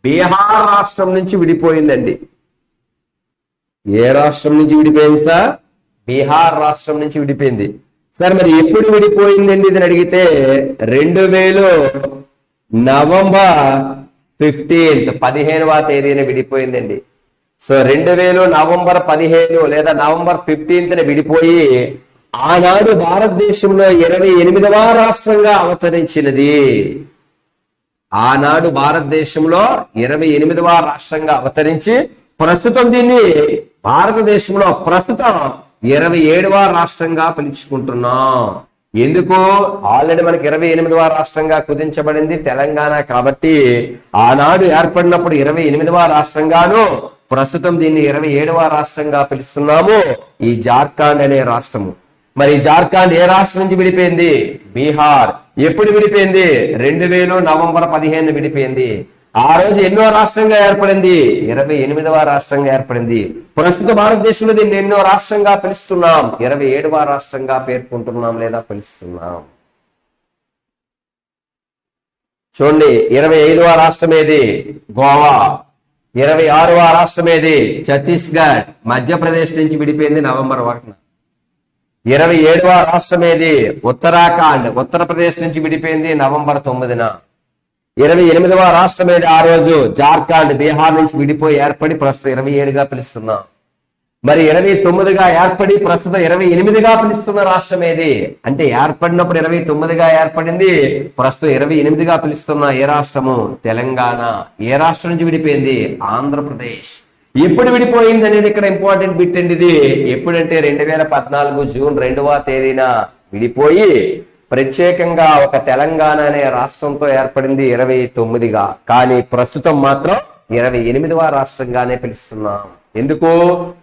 బీహార్ రాష్ట్రం నుంచి విడిపోయిందండి. ఏ రాష్ట్రం నుంచి విడిపోయింది సార్? బీహార్ రాష్ట్రం నుంచి విడిపోయింది. సార్ మరి ఎప్పుడు విడిపోయిందండి ఇది అడిగితే 2000 నవంబర్ 15వ తేదీన విడిపోయిందండి. సో 2000 నవంబర్ 15 లేదా నవంబర్ 15న విడిపోయి ఆనాడు భారతదేశంలో 28వ రాష్ట్రంగా అవతరించినది. ఆనాడు భారతదేశంలో 28వ రాష్ట్రంగా అవతరించి ప్రస్తుతం దీన్ని భారతదేశంలో ప్రస్తుతం 27వ రాష్ట్రంగా పిలుచుకుంటున్నాం. ఎందుకు? ఆల్రెడీ మనకి 28వ రాష్ట్రంగా కుదించబడింది తెలంగాణ కాబట్టి ఆనాడు ఏర్పడినప్పుడు 28వ రాష్ట్రంగాను ప్రస్తుతం దీన్ని 27వ రాష్ట్రంగా పిలుస్తున్నాము ఈ జార్ఖండ్ అనే రాష్ట్రము. మరి జార్ఖండ్ ఏ రాష్ట్రం నుంచి విడిపోయింది? బీహార్. ఎప్పుడు విడిపోయింది? 2000 నవంబర్ 15 విడిపోయింది. ఆ రోజు ఎన్నో రాష్ట్రంగా ఏర్పడింది? 28వ రాష్ట్రంగా ఏర్పడింది. ప్రస్తుత భారతదేశంలో దీన్ని ఎన్నో రాష్ట్రంగా పిలుస్తున్నాం? 27వ రాష్ట్రంగా పేర్కొంటున్నాం లేదా పిలుస్తున్నాం. చూడండి, 25వ రాష్ట్రం ఏది? గోవా. 26వ రాష్ట్రం ఏది? ఛత్తీస్గఢ్. మధ్యప్రదేశ్ నుంచి విడిపోయింది నవంబర్ 1న. 27వ రాష్ట్రం ఏది? ఉత్తరాఖండ్. ఉత్తరప్రదేశ్ నుంచి విడిపోయింది నవంబర్ 9న. 28వ రాష్ట్రం ఏది? ఆ రోజు జార్ఖండ్ బీహార్ నుంచి విడిపోయి ఏర్పడి ప్రస్తుతం 27గా పిలుస్తున్నాం. మరి 29గా ఏర్పడి ప్రస్తుతం 28గా పిలుస్తున్న రాష్ట్రం ఏది? అంటే ఏర్పడినప్పుడు 29గా ఏర్పడింది, ప్రస్తుతం 28గా పిలుస్తున్న ఏ రాష్ట్రము? తెలంగాణ. ఏ రాష్ట్రం నుంచి విడిపోయింది? ఆంధ్రప్రదేశ్. ఎప్పుడు విడిపోయింది అనేది ఇక్కడ ఇంపార్టెంట్ బిట్ అండి. ఇది ఎప్పుడంటే 2014 జూన్ 2వ తేదీన విడిపోయి ప్రత్యేకంగా ఒక తెలంగాణ అనే రాష్ట్రంతో ఏర్పడింది 29గా. కానీ ప్రస్తుతం మాత్రం 28వ రాష్ట్రంగానే పిలుస్తున్నాం. ఎందుకు?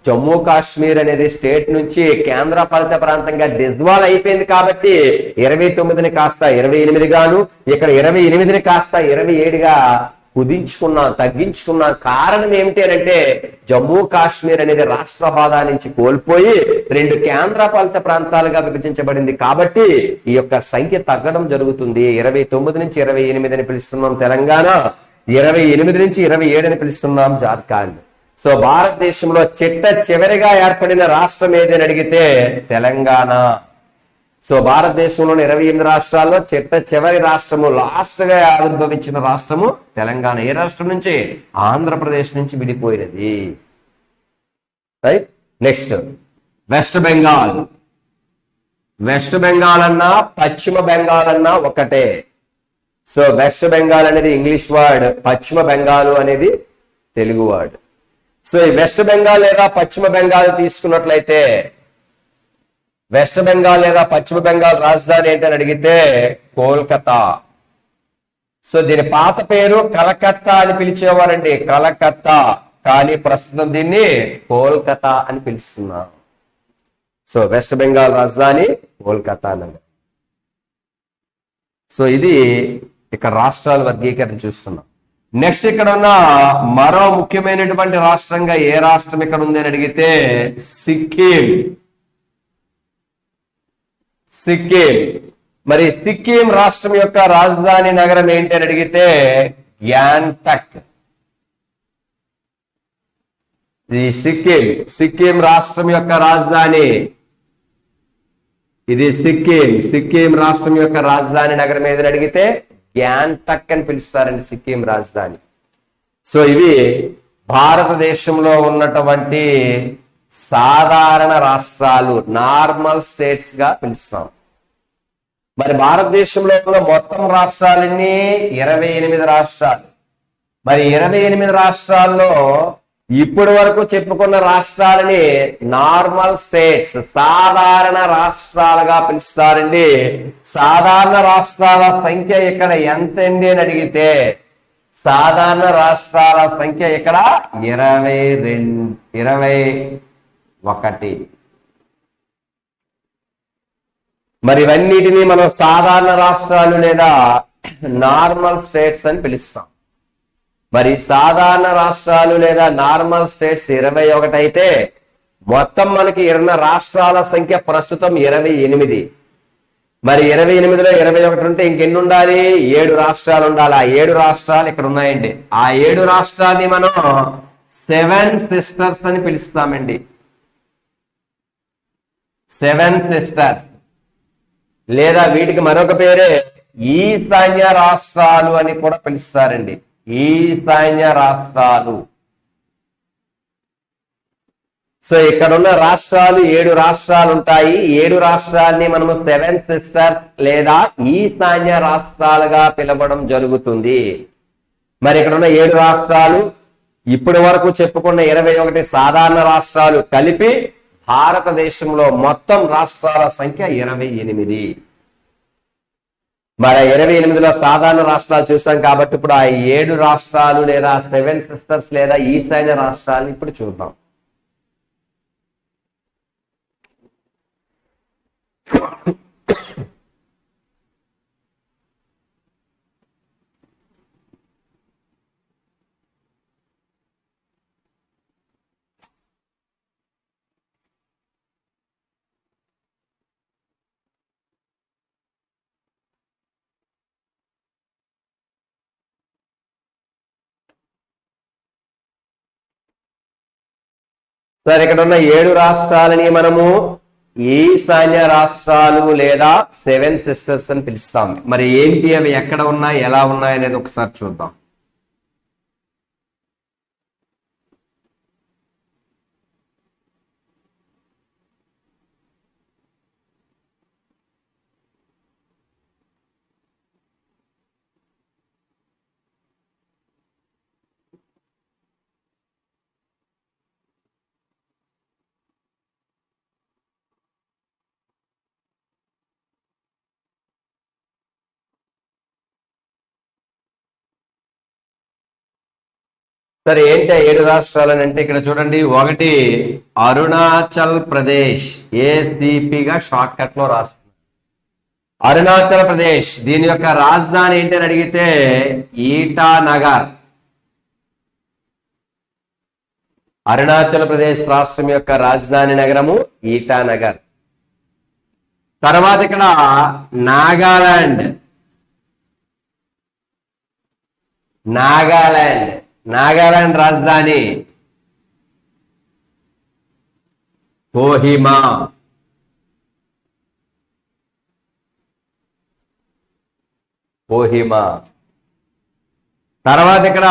జమ్మూ కాశ్మీర్ అనేది స్టేట్ నుంచి కేంద్ర పాలిత ప్రాంతంగా డిస్వాల్ అయిపోయింది కాబట్టి 29ని కాస్త 28 గాను, ఇక్కడ 28ని కాస్త 27గా కుదించుకున్నాం, తగ్గించుకున్నాం. కారణం ఏమిటి అంటే జమ్మూ కాశ్మీర్ అనేది రాష్ట్ర హోదా నుంచి కోల్పోయి 2 కేంద్ర పాలిత ప్రాంతాలుగా విభజించబడింది కాబట్టి ఈ యొక్క సంఖ్య తగ్గడం జరుగుతుంది. 29 నుంచి 28 అని పిలుస్తున్నాం తెలంగాణ, 28 నుంచి 27 అని పిలుస్తున్నాం జార్ఖండ్. సో భారతదేశంలో చివరిగా ఏర్పడిన రాష్ట్రం ఏది అని అడిగితే తెలంగాణ. సో భారతదేశంలోని 28 రాష్ట్రాల్లో చివరి రాష్ట్రము, లాస్ట్ గా ఆవిర్భవించిన రాష్ట్రము తెలంగాణ. ఏ రాష్ట్రం నుంచి? ఆంధ్రప్రదేశ్ నుంచి విడిపోయినది. Right. Next West Bengal. West Bengal అన్నా పశ్చిమ బెంగాల్ అన్నా ఒకటే. సో వెస్ట్ బెంగాల్ అనేది ఇంగ్లీష్ వర్డ్, పశ్చిమ బెంగాల్ అనేది తెలుగు వర్డ్. సో ఈ వెస్ట్ బెంగాల్ లేదా పశ్చిమ బెంగాల్ తీసుకున్నట్లయితే వెస్ట్ బెంగాల్ లేదా పశ్చిమ బెంగాల్ రాజధాని ఏంటని అడిగితే కోల్కతా. సో దీని పాత పేరు కలకత్తా అని పిలిచేవారండి, కలకత్తా. కానీ ప్రస్తుతం దీన్ని కోల్కతా అని పిలుస్తున్నాం. సో వెస్ట్ బెంగాల్ రాజధాని కోల్కతా నగరం. సో ఇది ఇక్కడ రాష్ట్రాల వర్గీకరణ చూస్తున్నాం. నెక్స్ట్ ఇక్కడ ఉన్న మరో ముఖ్యమైనటువంటి రాష్ట్రంగా ఏ రాష్ట్రం ఇక్కడ ఉంది అని అడిగితే సిక్కిం. సిక్కిం. మరి సిక్కిం రాష్ట్రం యొక్క రాజధాని నగరం ఏంటి అని అడిగితే గ్యాంగ్టాక్. ఇది సిక్కిం రాష్ట్రం యొక్క రాజధాని. ఇది సిక్కిం రాష్ట్రం యొక్క రాజధాని నగరం ఏదని అడిగితే గ్యాంగ్టాక్ అని పిలుస్తారండి సిక్కిం రాజధాని. సో ఇవి భారతదేశంలో ఉన్నటువంటి సాధారణ రాష్ట్రాలు, నార్మల్ స్టేట్స్ గా పిలుస్తాం. మరి భారతదేశంలో ఉన్న మొత్తం రాష్ట్రాలన్నీ 28 రాష్ట్రాలు. మరి 28 రాష్ట్రాల్లో ఇప్పటి వరకు చెప్పుకున్న రాష్ట్రాలని నార్మల్ స్టేట్స్, సాధారణ రాష్ట్రాలుగా పిలుస్తారండి. సాధారణ రాష్ట్రాల సంఖ్య ఇక్కడ ఎంతండి అని అడిగితే సాధారణ రాష్ట్రాల సంఖ్య ఇక్కడ 21. మరి ఇవన్నిటినీ మనం సాధారణ రాష్ట్రాలు లేదా నార్మల్ స్టేట్స్ అని పిలుస్తాం. మరి సాధారణ రాష్ట్రాలు లేదా నార్మల్ స్టేట్స్ 21 అయితే మొత్తం మనకి రాష్ట్రాల సంఖ్య ప్రస్తుతం 28. మరి 28లో 21 ఉంటే ఇంకెన్ని ఉండాలి? 7 రాష్ట్రాలు ఉండాలి. ఆ 7 రాష్ట్రాలు ఇక్కడ ఉన్నాయండి. ఆ 7 రాష్ట్రాన్ని మనం 7 సిస్టర్స్ అని పిలుస్తామండి. 7 సిస్టర్స్ లేదా వీటికి మరొక పేరే ఈశాన్య రాష్ట్రాలు అని కూడా పిలుస్తారండి. ఈశాన్య రాష్ట్రాలు. సో ఇక్కడ ఉన్న రాష్ట్రాలు 7 రాష్ట్రాలు ఉంటాయి. 7 రాష్ట్రాలని మనము 7 సిస్టర్స్ లేదా ఈశాన్య రాష్ట్రాలుగా పిలవడం జరుగుతుంది. మరి ఇక్కడ ఉన్న 7 రాష్ట్రాలు ఇప్పటి వరకు చెప్పుకున్న 21 సాధారణ రాష్ట్రాలు కలిపి భారతదేశంలో మొత్తం రాష్ట్రాల సంఖ్య 28. మరి 28లో సాధారణ రాష్ట్రాలు చూసాం కాబట్టి ఇప్పుడు ఆ 7 రాష్ట్రాలు లేదా 7 సిస్టర్స్ లేదా ఈశాన్య రాష్ట్రాలను ఇప్పుడు చూద్దాం. సరే, ఇక్కడ ఉన్న 7 రాష్ట్రాలని మనము ఈశాన్య రాష్ట్రాలు లేదా 7 సిస్టర్స్ అని పిలుస్తాం. మరి ఏంటి అవి, ఎక్కడ ఉన్నాయి, ఎలా ఉన్నాయి అనేది ఒకసారి చూద్దాం. సరే, ఏంటి 7 రాష్ట్రాలు అని అంటే ఇక్కడ చూడండి. 1 అరుణాచల్ ప్రదేశ్, ఏసీపీగా షార్ట్ కట్ లో రాస్తుంది. అరుణాచల్ ప్రదేశ్ దీని యొక్క రాజధాని ఏంటి అని అడిగితే ఈటానగర్. అరుణాచల్ ప్రదేశ్ రాష్ట్రం యొక్క రాజధాని నగరము ఈటానగర్. తర్వాత ఇక్కడ నాగాలాండ్. నాగాలాండ్ రాజధాని కోహిమా. తర్వాత ఇక్కడ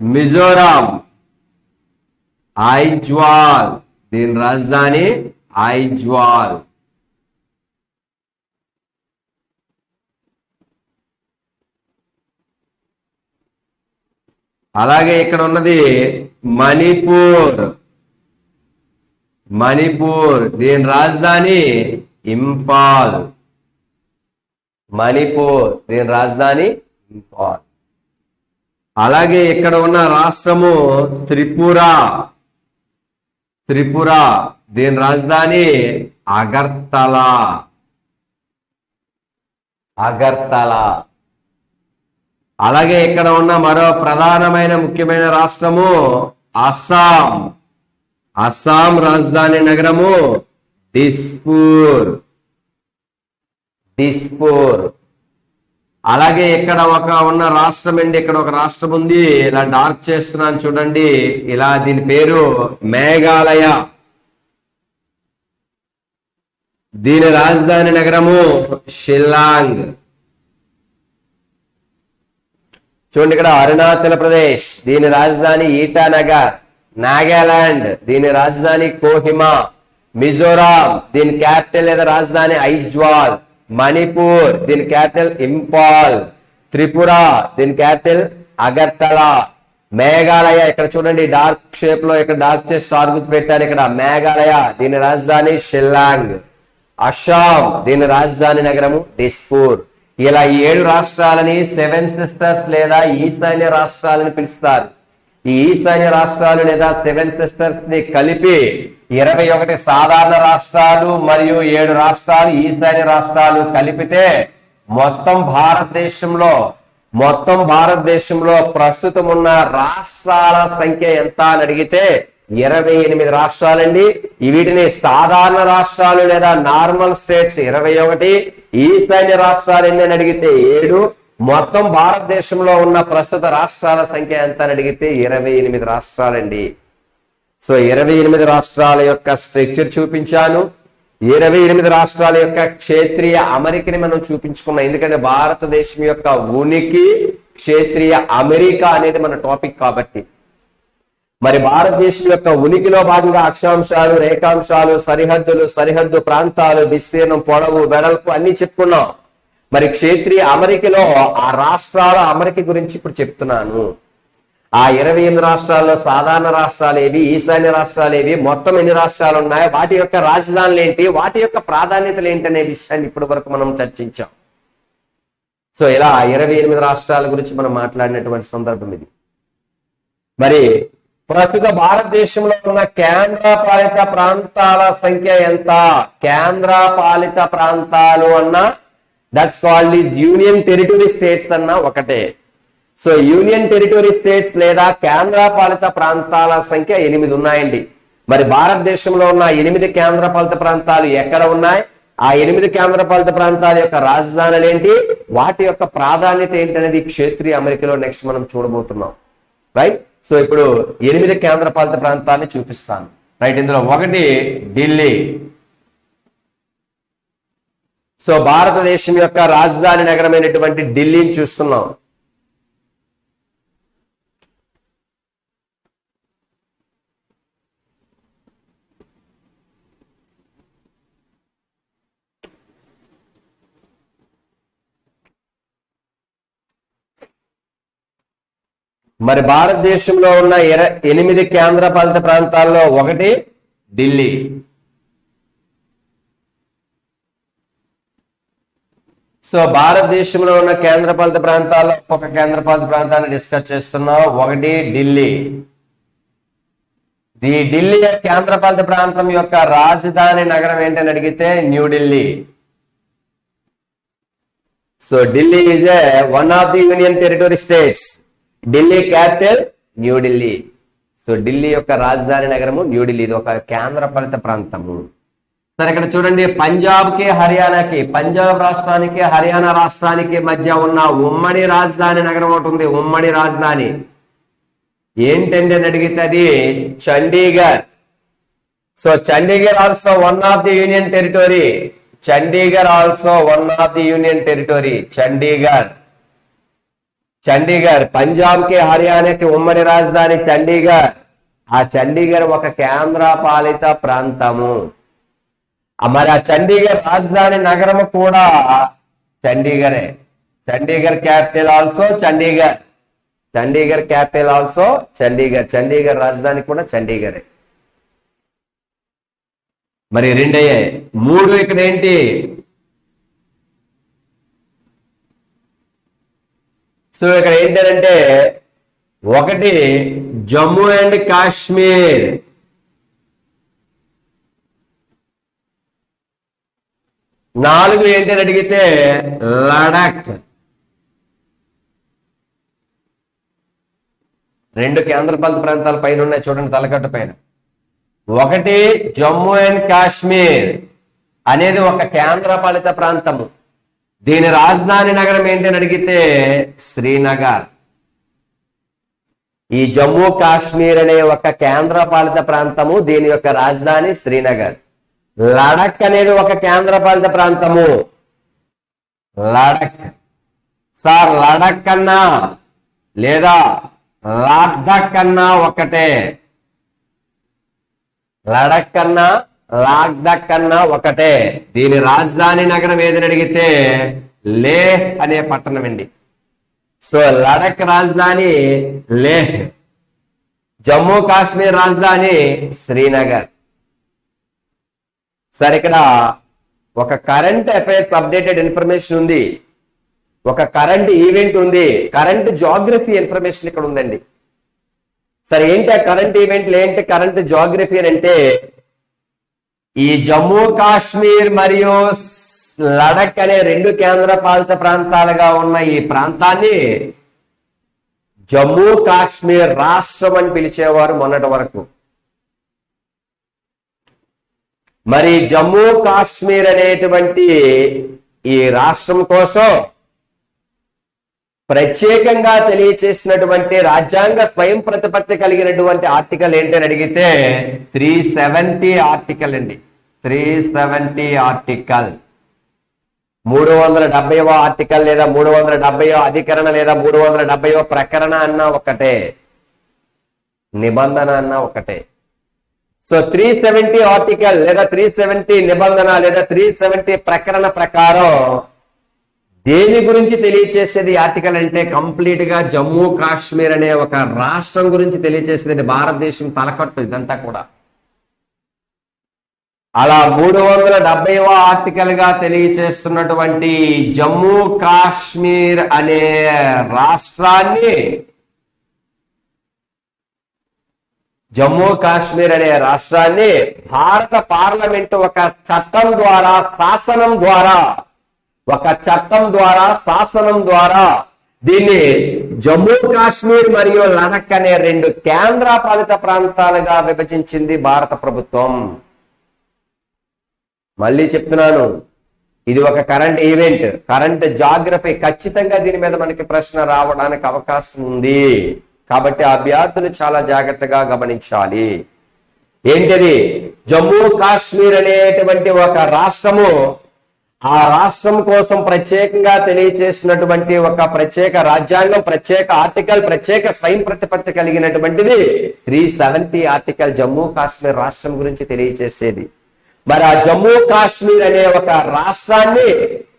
మిజోరాం, ఐజ్వాల్. దీని రాజధాని ఐజ్వాల్. అలాగే ఇక్కడ ఉన్నది మణిపూర్. దీని రాజధాని ఇంఫాల్. దీని రాజధాని ఇంఫాల్. అలాగే ఇక్కడ ఉన్న రాష్ట్రము త్రిపుర. దీని రాజధాని అగర్తలా. అలాగే ఇక్కడ ఉన్న మరో ప్రధానమైన ముఖ్యమైన రాష్ట్రము అస్సాం రాజధాని నగరము దిస్పూర్. అలాగే ఇక్కడ ఉన్న రాష్ట్రం అండి, ఇక్కడ ఒక రాష్ట్రం ఉంది, ఇలా డార్క్ చేస్తున్నాను చూడండి. ఇలా దీని పేరు మేఘాలయ. దీని రాజధాని నగరము షిల్లాంగ్. చూడండి, ఇక్కడ అరుణాచల్ ప్రదేశ్ దీని రాజధాని ఈటానగర్. నాగాలాండ్ దీని రాజధాని కోహిమా. మిజోరాం దీని క్యాపిటల్ లేదా రాజధాని ఐజ్వాల్. మణిపూర్ దీని క్యాపిటల్ ఇంపాల్. త్రిపుర దీని క్యాపిటల్ అగర్తలా. మేఘాలయ ఇక్కడ చూడండి డార్క్ షేప్ లో ఇక్కడ డార్క్ చేసి స్టార్ గుర్తు పెట్టారు ఇక్కడ. మేఘాలయ దీని రాజధాని షిల్లాంగ్. అస్సాం దీని రాజధాని నగరము దిస్పూర్. ఇలా 7 రాష్ట్రాలని 7 సిస్టర్స్ లేదా ఈశాన్య రాష్ట్రాలని పిలుస్తారు. ఈ ఈశాన్య రాష్ట్రాలు లేదా 7 సిస్టర్స్ ని కలిపి 21 సాధారణ రాష్ట్రాలు మరియు 7 రాష్ట్రాలు ఈశాన్య రాష్ట్రాలు కలిపితే మొత్తం భారతదేశంలో ప్రస్తుతం ఉన్న రాష్ట్రాల సంఖ్య ఎంత అని అడిగితే 28 రాష్ట్రాలండి. వీటిని సాధారణ రాష్ట్రాలు లేదా నార్మల్ స్టేట్స్ 21, ఈశాన్య రాష్ట్రాలు ఎన్ని అని అడిగితే 7. మొత్తం భారతదేశంలో ఉన్న ప్రస్తుత రాష్ట్రాల సంఖ్య ఎంత అని అడిగితే 28 రాష్ట్రాలండి. సో 28 రాష్ట్రాల యొక్క స్ట్రక్చర్ చూపించాను. 28 రాష్ట్రాల యొక్క క్షేత్రీయ అమరికని మనం చూపించుకున్నాం. ఎందుకంటే భారతదేశం యొక్క ఉనికి క్షేత్రీయ అమెరికా అనేది మన టాపిక్ కాబట్టి. మరి భారతదేశం యొక్క ఉనికిలో భాగంగా అక్షాంశాలు, రేఖాంశాలు, సరిహద్దు ప్రాంతాలు, విస్తీర్ణం, పొడవు, వెడల్పు అన్ని చెప్పుకున్నాం. మరి క్షేత్రీయ అమరికలో ఆ రాష్ట్రాల అమరిక గురించి ఇప్పుడు చెప్తున్నాను. ఆ 28 రాష్ట్రాల్లో సాధారణ రాష్ట్రాలు ఏవి, ఈశాన్య రాష్ట్రాలు ఏవి, మొత్తం ఎన్ని రాష్ట్రాలు ఉన్నాయి, వాటి యొక్క రాజధానులు ఏంటి, వాటి యొక్క ప్రాధాన్యతలు ఏంటి అనే విషయాన్ని ఇప్పటి వరకు మనం చర్చించాం. సో ఇలా 28 రాష్ట్రాల గురించి మనం మాట్లాడినటువంటి సందర్భం ఇది. మరి ప్రస్తుత భారతదేశంలో ఉన్న కేంద్ర పాలిత ప్రాంతాల సంఖ్య ఎంత? కేంద్ర పాలిత ప్రాంతాలు అన్నా that's called is union territory states అన్నా ఒకటే. సో యూనియన్ టెరిటరీ స్టేట్స్ లేదా కేంద్ర పాలిత ప్రాంతాల సంఖ్య 8 ఉన్నాయండి. మరి భారతదేశంలో ఉన్న 8 కేంద్ర పాలిత ప్రాంతాలు ఎక్కడ ఉన్నాయి, ఆ 8 కేంద్ర పాలిత ప్రాంతాల యొక్క రాజధానులు ఏంటి, వాటి యొక్క ప్రాధాన్యత ఏంటి అనేది క్షేత్రీయ అమెరికలో నెక్స్ట్ మనం చూడబోతున్నాం. రైట్. సో ఇప్పుడు 8 కేంద్ర పాలిత ప్రాంతాన్ని చూపిస్తాను. రైట్. ఇందులో 1 ఢిల్లీ. సో భారతదేశం యొక్క రాజధాని నగరమైనటువంటి ఢిల్లీని చూస్తున్నాం. మరి భారతదేశంలో ఉన్న 8 కేంద్ర పాలిత ప్రాంతాల్లో 1 ఢిల్లీ. సో భారతదేశంలో ఉన్న కేంద్ర పాలిత ప్రాంతాల్లో ఒక్కొక్క కేంద్ర పాలిత ప్రాంతాన్ని డిస్కస్ చేస్తున్నాం. 1 ఢిల్లీ. ఈ ఢిల్లీ కేంద్ర పాలిత ప్రాంతం యొక్క రాజధాని నగరం ఏంటని అడిగితే New Delhi. So Delhi is one of the union territory states. Delhi capital New Delhi. So Delhi యొక్క రాజధాని నగరము న్యూఢిల్లీ. ఇది ఒక కేంద్ర పాలిత ప్రాంతము. సరే ఇక్కడ చూడండి, పంజాబ్కి హర్యానాకి, పంజాబ్ రాష్ట్రానికి హర్యానా రాష్ట్రానికి మధ్య ఉన్న ఉమ్మడి రాజధాని నగరం ఒకటి ఉంది. ఉమ్మడి రాజధాని ఏంటండి అని అడిగితే అది Chandigarh. So Chandigarh also one of the union territory. Chandigarh also one of the union territory. Chandigarh Punjab కి హర్యానాకి ఉమ్మడి రాజధాని చండీగఢ్. ఆ చండీగఢ్ ఒక కేంద్ర పాలిత ప్రాంతము. మరి ఆ చండీగఢ్ రాజధాని నగరము కూడా చండీగఢే. Chandigarh capital also Chandigarh. Chandigarh capital also Chandigarh. Chandigarh రాజధాని కూడా చండీగఢే. మరి 2 అయ్యాయి. 3 ఇక్కడ ఏంటి? సో ఇక్కడ ఏంటంటే 1 జమ్మూ అండ్ కాశ్మీర్. 4 ఏంటని అడిగితే లడాక్. 2 కేంద్రపాలిత ప్రాంతాల పైన ఉన్నాయి చూడండి, తలకట్టు పైన. 1 జమ్మూ అండ్ కాశ్మీర్ అనేది ఒక కేంద్రపాలిత ప్రాంతము. దీని రాజధాని నగరం ఏంటని అడిగితే శ్రీనగర్. ఈ జమ్మూ కాశ్మీర్ అనే ఒక కేంద్ర పాలిత ప్రాంతము, దీని యొక్క రాజధాని శ్రీనగర్. లడక్ అనేది ఒక కేంద్ర పాలిత ప్రాంతము. లడక్. సార్ లడక్ అన్నా లేదా లద్దాఖ్ అన్నా ఒకటే. లడక్ అన్నా లద్దాఖ్ అన్నా ఒకటే. దీని రాజధాని నగరం ఏదని అడిగితే లేహ్ అనే పట్టణం అండి. సో లడక్ రాజధాని లేహ్, జమ్మూ కాశ్మీర్ రాజధాని శ్రీనగర్. సరే, ఇక్కడ ఒక కరెంట్ అఫైర్స్ అప్డేటెడ్ ఇన్ఫర్మేషన్ ఉంది, ఒక కరెంట్ ఈవెంట్ ఉంది, కరెంట్ జాగ్రఫీ ఇన్ఫర్మేషన్ ఇక్కడ ఉందండి. సరే, ఏంటి ఆ కరెంట్ ఈవెంట్లు, ఏంటి కరెంట్ జాగ్రఫీ అని అంటే, ఈ జమ్మూ కాశ్మీర్ మరియు లడక్ అనే రెండు కేంద్ర పాలిత ప్రాంతాలుగా ఉన్న ఈ ప్రాంతాన్ని జమ్మూ కాశ్మీర్ రాష్ట్రం అని పిలిచేవారు మొన్నటి వరకు. మరి జమ్మూ కాశ్మీర్ అనేటువంటి ఈ రాష్ట్రం కోసం ప్రత్యేకంగా తెలియచేసినటువంటి రాజ్యాంగ స్వయం ప్రతిపత్తి కలిగినటువంటి ఆర్టికల్ ఏంటని అడిగితే 370 ఆర్టికల్ అండి. 370 ఆర్టికల్, 370వ ఆర్టికల్ లేదా 370వ అధికరణ లేదా 370వ ప్రకరణ అన్న ఒకటే, నిబంధన అన్న ఒకటే. సో 370 ఆర్టికల్ లేదా 370 నిబంధన లేదా 370 ప్రకరణ ప్రకారం దేని గురించి తెలియచేసేది ఆర్టికల్ అంటే కంప్లీట్ గా జమ్మూ కాశ్మీర్ అనే ఒక రాష్ట్రం గురించి తెలియచేసేది. భారతదేశం తలకట్టు ఇదంతా కూడా. అలా 370వ ఆర్టికల్ గా తెలియచేస్తున్నటువంటి జమ్మూ కాశ్మీర్ అనే రాష్ట్రాన్ని భారత పార్లమెంటు ఒక చట్టం ద్వారా శాసనం ద్వారా దీన్ని జమ్మూ కాశ్మీర్ మరియు లడక్ అనే రెండు కేంద్ర పాలిత ప్రాంతాలుగా విభజించింది భారత ప్రభుత్వం. మళ్ళీ చెప్తున్నాను, ఇది ఒక కరెంట్ ఈవెంట్, కరెంట్ జాగ్రఫీ. ఖచ్చితంగా దీని మీద మనకి ప్రశ్న రావడానికి అవకాశం ఉంది. కాబట్టి అభ్యర్థులు చాలా జాగ్రత్తగా గమనించాలి. ఏంటిది? జమ్మూ కాశ్మీర్ అనేటువంటి ఒక రాష్ట్రము, ఆ రాష్ట్రం కోసం ప్రత్యేకంగా తెలియచేసినటువంటి ఒక ప్రత్యేక రాజ్యాంగం, ప్రత్యేక ఆర్టికల్, ప్రత్యేక స్వయం ప్రతిపత్తి కలిగినటువంటిది 370 ఆర్టికల్ జమ్మూ కాశ్మీర్ రాష్ట్రం గురించి తెలియచేసేది. మరి ఆ జమ్మూ కాశ్మీర్ అనే ఒక రాష్ట్రాన్ని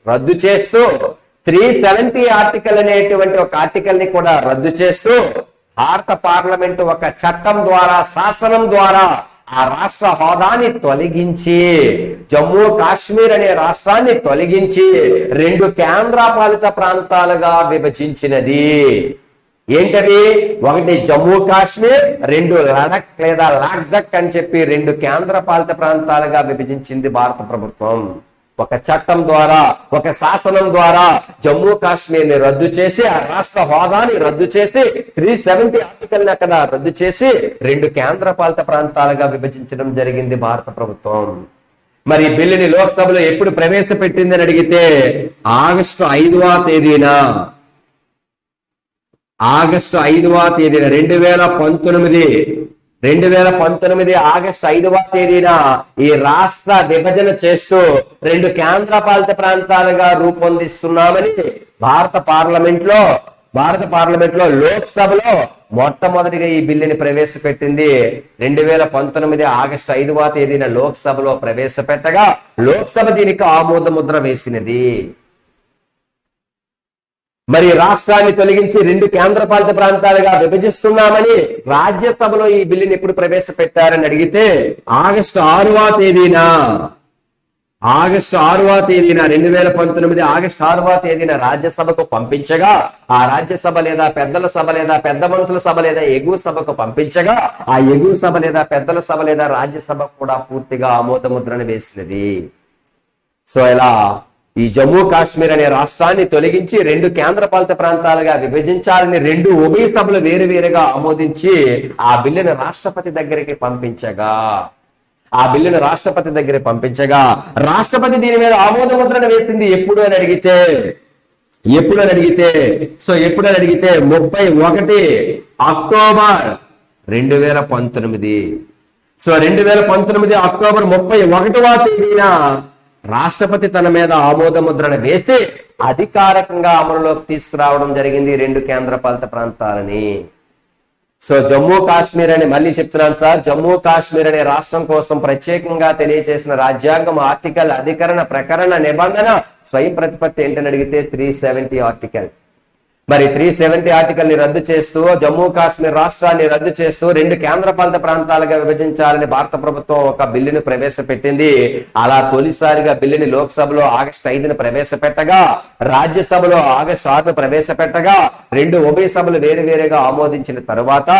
రద్దు చేస్తూ 370 ఆర్టికల్ అనేటువంటి ఒక ఆర్టికల్ ని కూడా రద్దు చేస్తూ భారత పార్లమెంటు ఒక చట్టం ద్వారా, శాసనం ద్వారా ఆ రాష్ట్ర హోదాని తొలగించి జమ్మూ కాశ్మీర్ అనే రాష్ట్రాన్ని తొలగించి రెండు కేంద్ర పాలిత ప్రాంతాలుగా విభజించినది. ఏంటది? ఒకటి జమ్మూ కాశ్మీర్, రెండు లడక్ లేదా లడాక్ అని చెప్పి రెండు కేంద్ర పాలిత ప్రాంతాలుగా విభజించింది భారత ప్రభుత్వం. ఒక చట్టం ద్వారా, ఒక శాసనం ద్వారా జమ్మూ కాశ్మీర్ ని రద్దు చేసి, ఆ రాష్ట్ర హోదాని రద్దు చేసి 370 ఆర్టికల్ ని అక్కడ రద్దు చేసి రెండు కేంద్ర పాలిత ప్రాంతాలుగా విభజించడం జరిగింది భారత ప్రభుత్వం. మరి బిల్లుని లోక్సభలో ఎప్పుడు ప్రవేశపెట్టింది అని అడిగితే ఆగస్టు 5వ తేదీన 2019 ఆగస్టు 5వ తేదీన ఈ రాష్ట్ర విభజన చేస్తూ రెండు కేంద్ర పాలిత ప్రాంతాలుగా రూపొందిస్తున్నామని భారత పార్లమెంట్ లో లోక్సభలో మొట్టమొదటిగా ఈ బిల్లుని ప్రవేశపెట్టింది. 2019 ఆగస్టు 5వ తేదీన లోక్సభలో ప్రవేశపెట్టగా లోక్సభ దీనికి ఆమోద ముద్ర వేసినది. మరి రాష్ట్రాన్ని తొలగించి రెండు కేంద్ర పాలిత ప్రాంతాలుగా విభజిస్తున్నామని రాజ్యసభలో ఈ బిల్లుని ఎప్పుడు ప్రవేశపెట్టారని అడిగితే ఆగస్టు 6వ తేదీన 2019 ఆగస్టు 6వ తేదీన రాజ్యసభకు పంపించగా, ఆ రాజ్యసభ లేదా పెద్దల సభ లేదా పెద్ద మనుషుల సభ లేదా ఎగువ సభకు పంపించగా, ఆ ఎగువ సభ లేదా పెద్దల సభ లేదా రాజ్యసభ కూడా పూర్తిగా ఆమోద ముద్రను వేసినది. సో ఇలా ఈ జమ్మూ కాశ్మీర్ అనే రాష్ట్రాన్ని తొలగించి రెండు కేంద్ర పాలిత ప్రాంతాలుగా విభజించాలని రెండు ఉభయ సభలు వేరువేరుగా ఆమోదించి ఆ బిల్లును రాష్ట్రపతి దగ్గరికి పంపించగా రాష్ట్రపతి దీని మీద ఆమోద ముద్రను వేసింది. ఎప్పుడు అని అడిగితే 31 అక్టోబర్ 2019. సో 2019 అక్టోబర్ 31వ తేదీన రాష్ట్రపతి తన మీద ఆమోద ముద్రను వేస్తే అధికారికంగా అమలులోకి తీసుకురావడం జరిగింది రెండు కేంద్ర పాలిత ప్రాంతాలని. సో జమ్మూ కాశ్మీర్ అని మళ్ళీ చెప్తున్నాను సార్, జమ్మూ కాశ్మీర్ అనే రాష్ట్రం కోసం ప్రత్యేకంగా తెలియజేసిన రాజ్యాంగం, ఆర్టికల్, అధికరణ, ప్రకరణ, నిబంధన, స్వయం ప్రతిపత్తి ఏంటని అడిగితే 370 ఆర్టికల్. మరి 370 ఆర్టికల్ ని రద్దు చేస్తూ జమ్మూ కాశ్మీర్ రాష్ట్రాన్ని రద్దు చేస్తూ 2 కేంద్రపాలిత ప్రాంతాలుగా విభజించాలని భారత ప్రభుత్వం ఒక బిల్లును ప్రవేశపెట్టింది. అలా తొలిసారిగా బిల్లుని లోక్సభలో ఆగస్టు 5న ప్రవేశపెట్టగా, రాజ్యసభలో ఆగస్టు 6న ప్రవేశపెట్టగా, 2 ఉభయ సభలు వేరువేరుగా ఆమోదించిన తరువాత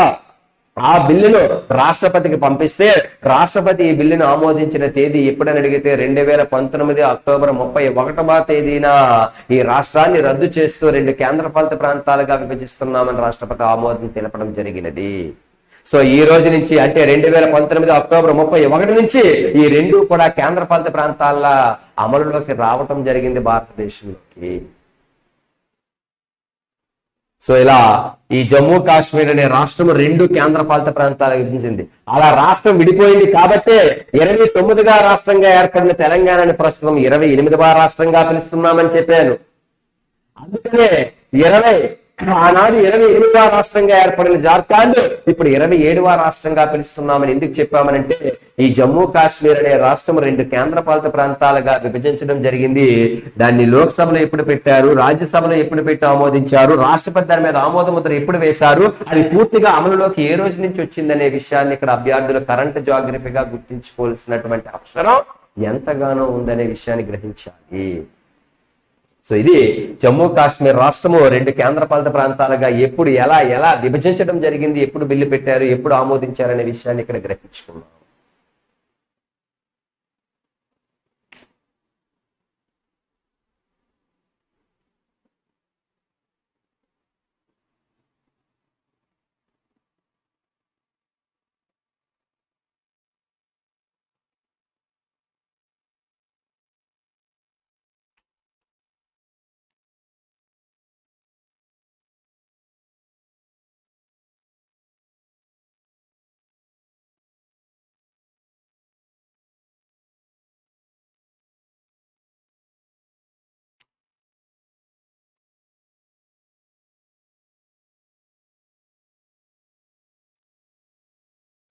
ఆ బిల్లును రాష్ట్రపతికి పంపిస్తే రాష్ట్రపతి ఈ బిల్లును ఆమోదించిన తేదీ ఎప్పుడని అడిగితే 2019 అక్టోబర్ 31వ తేదీన ఈ రాష్ట్రాన్ని రద్దు చేస్తూ 2 కేంద్రపాలిత ప్రాంతాలుగా విభజిస్తున్నామని రాష్ట్రపతి ఆమోదం తెలపడం జరిగినది. సో ఈ రోజు నుంచి అంటే 2019 అక్టోబర్ 31 నుంచి ఈ 2 కూడా కేంద్రపాలిత ప్రాంతాల అమలులోకి రావటం జరిగింది భారతదేశంలోకి. సో ఇలా ఈ జమ్మూ కాశ్మీర్ అనే రాష్ట్రం 2 కేంద్రపాలిత ప్రాంతాలకు విభజించింది. అలా రాష్ట్రం విడిపోయింది కాబట్టే 29గా రాష్ట్రంగా ఏర్పడిన తెలంగాణని ప్రస్తుతం 28వ రాష్ట్రంగా పిలుస్తున్నామని చెప్పాను. అందుకనే ఆనాడు 28వ రాష్ట్రంగా ఏర్పడిన జార్ఖండ్ ఇప్పుడు 27వ రాష్ట్రంగా పిలుస్తున్నామని ఎందుకు చెప్పామనంటే ఈ జమ్మూ కాశ్మీర్ అనే రాష్ట్రం 2 కేంద్రపాలిత ప్రాంతాలుగా విభజించడం జరిగింది. దాన్ని లోక్సభలో ఎప్పుడు పెట్టారు, రాజ్యసభలో ఎప్పుడు పెట్టి ఆమోదించారు, రాష్ట్రపతి దాని మీద ఆమోద ముద్ర ఎప్పుడు వేశారు, అది పూర్తిగా అమలులోకి ఏ రోజు నుంచి వచ్చిందనే విషయాన్ని ఇక్కడ అభ్యర్థులు కరెంట్ జాగ్రఫీగా గుర్తించుకోవాల్సినటువంటి అవసరం ఎంతగానో ఉందనే విషయాన్ని గ్రహించాలి. సో ఇది జమ్మూ కాశ్మీర్ రాష్ట్రము 2 కేంద్రపాలిత ప్రాంతాలుగా ఎప్పుడు ఎలా విభజించడం జరిగింది, ఎప్పుడు బిల్లు పెట్టారు, ఎప్పుడు ఆమోదించారు అనే విషయాన్ని ఇక్కడ గ్రహించుకున్నాం.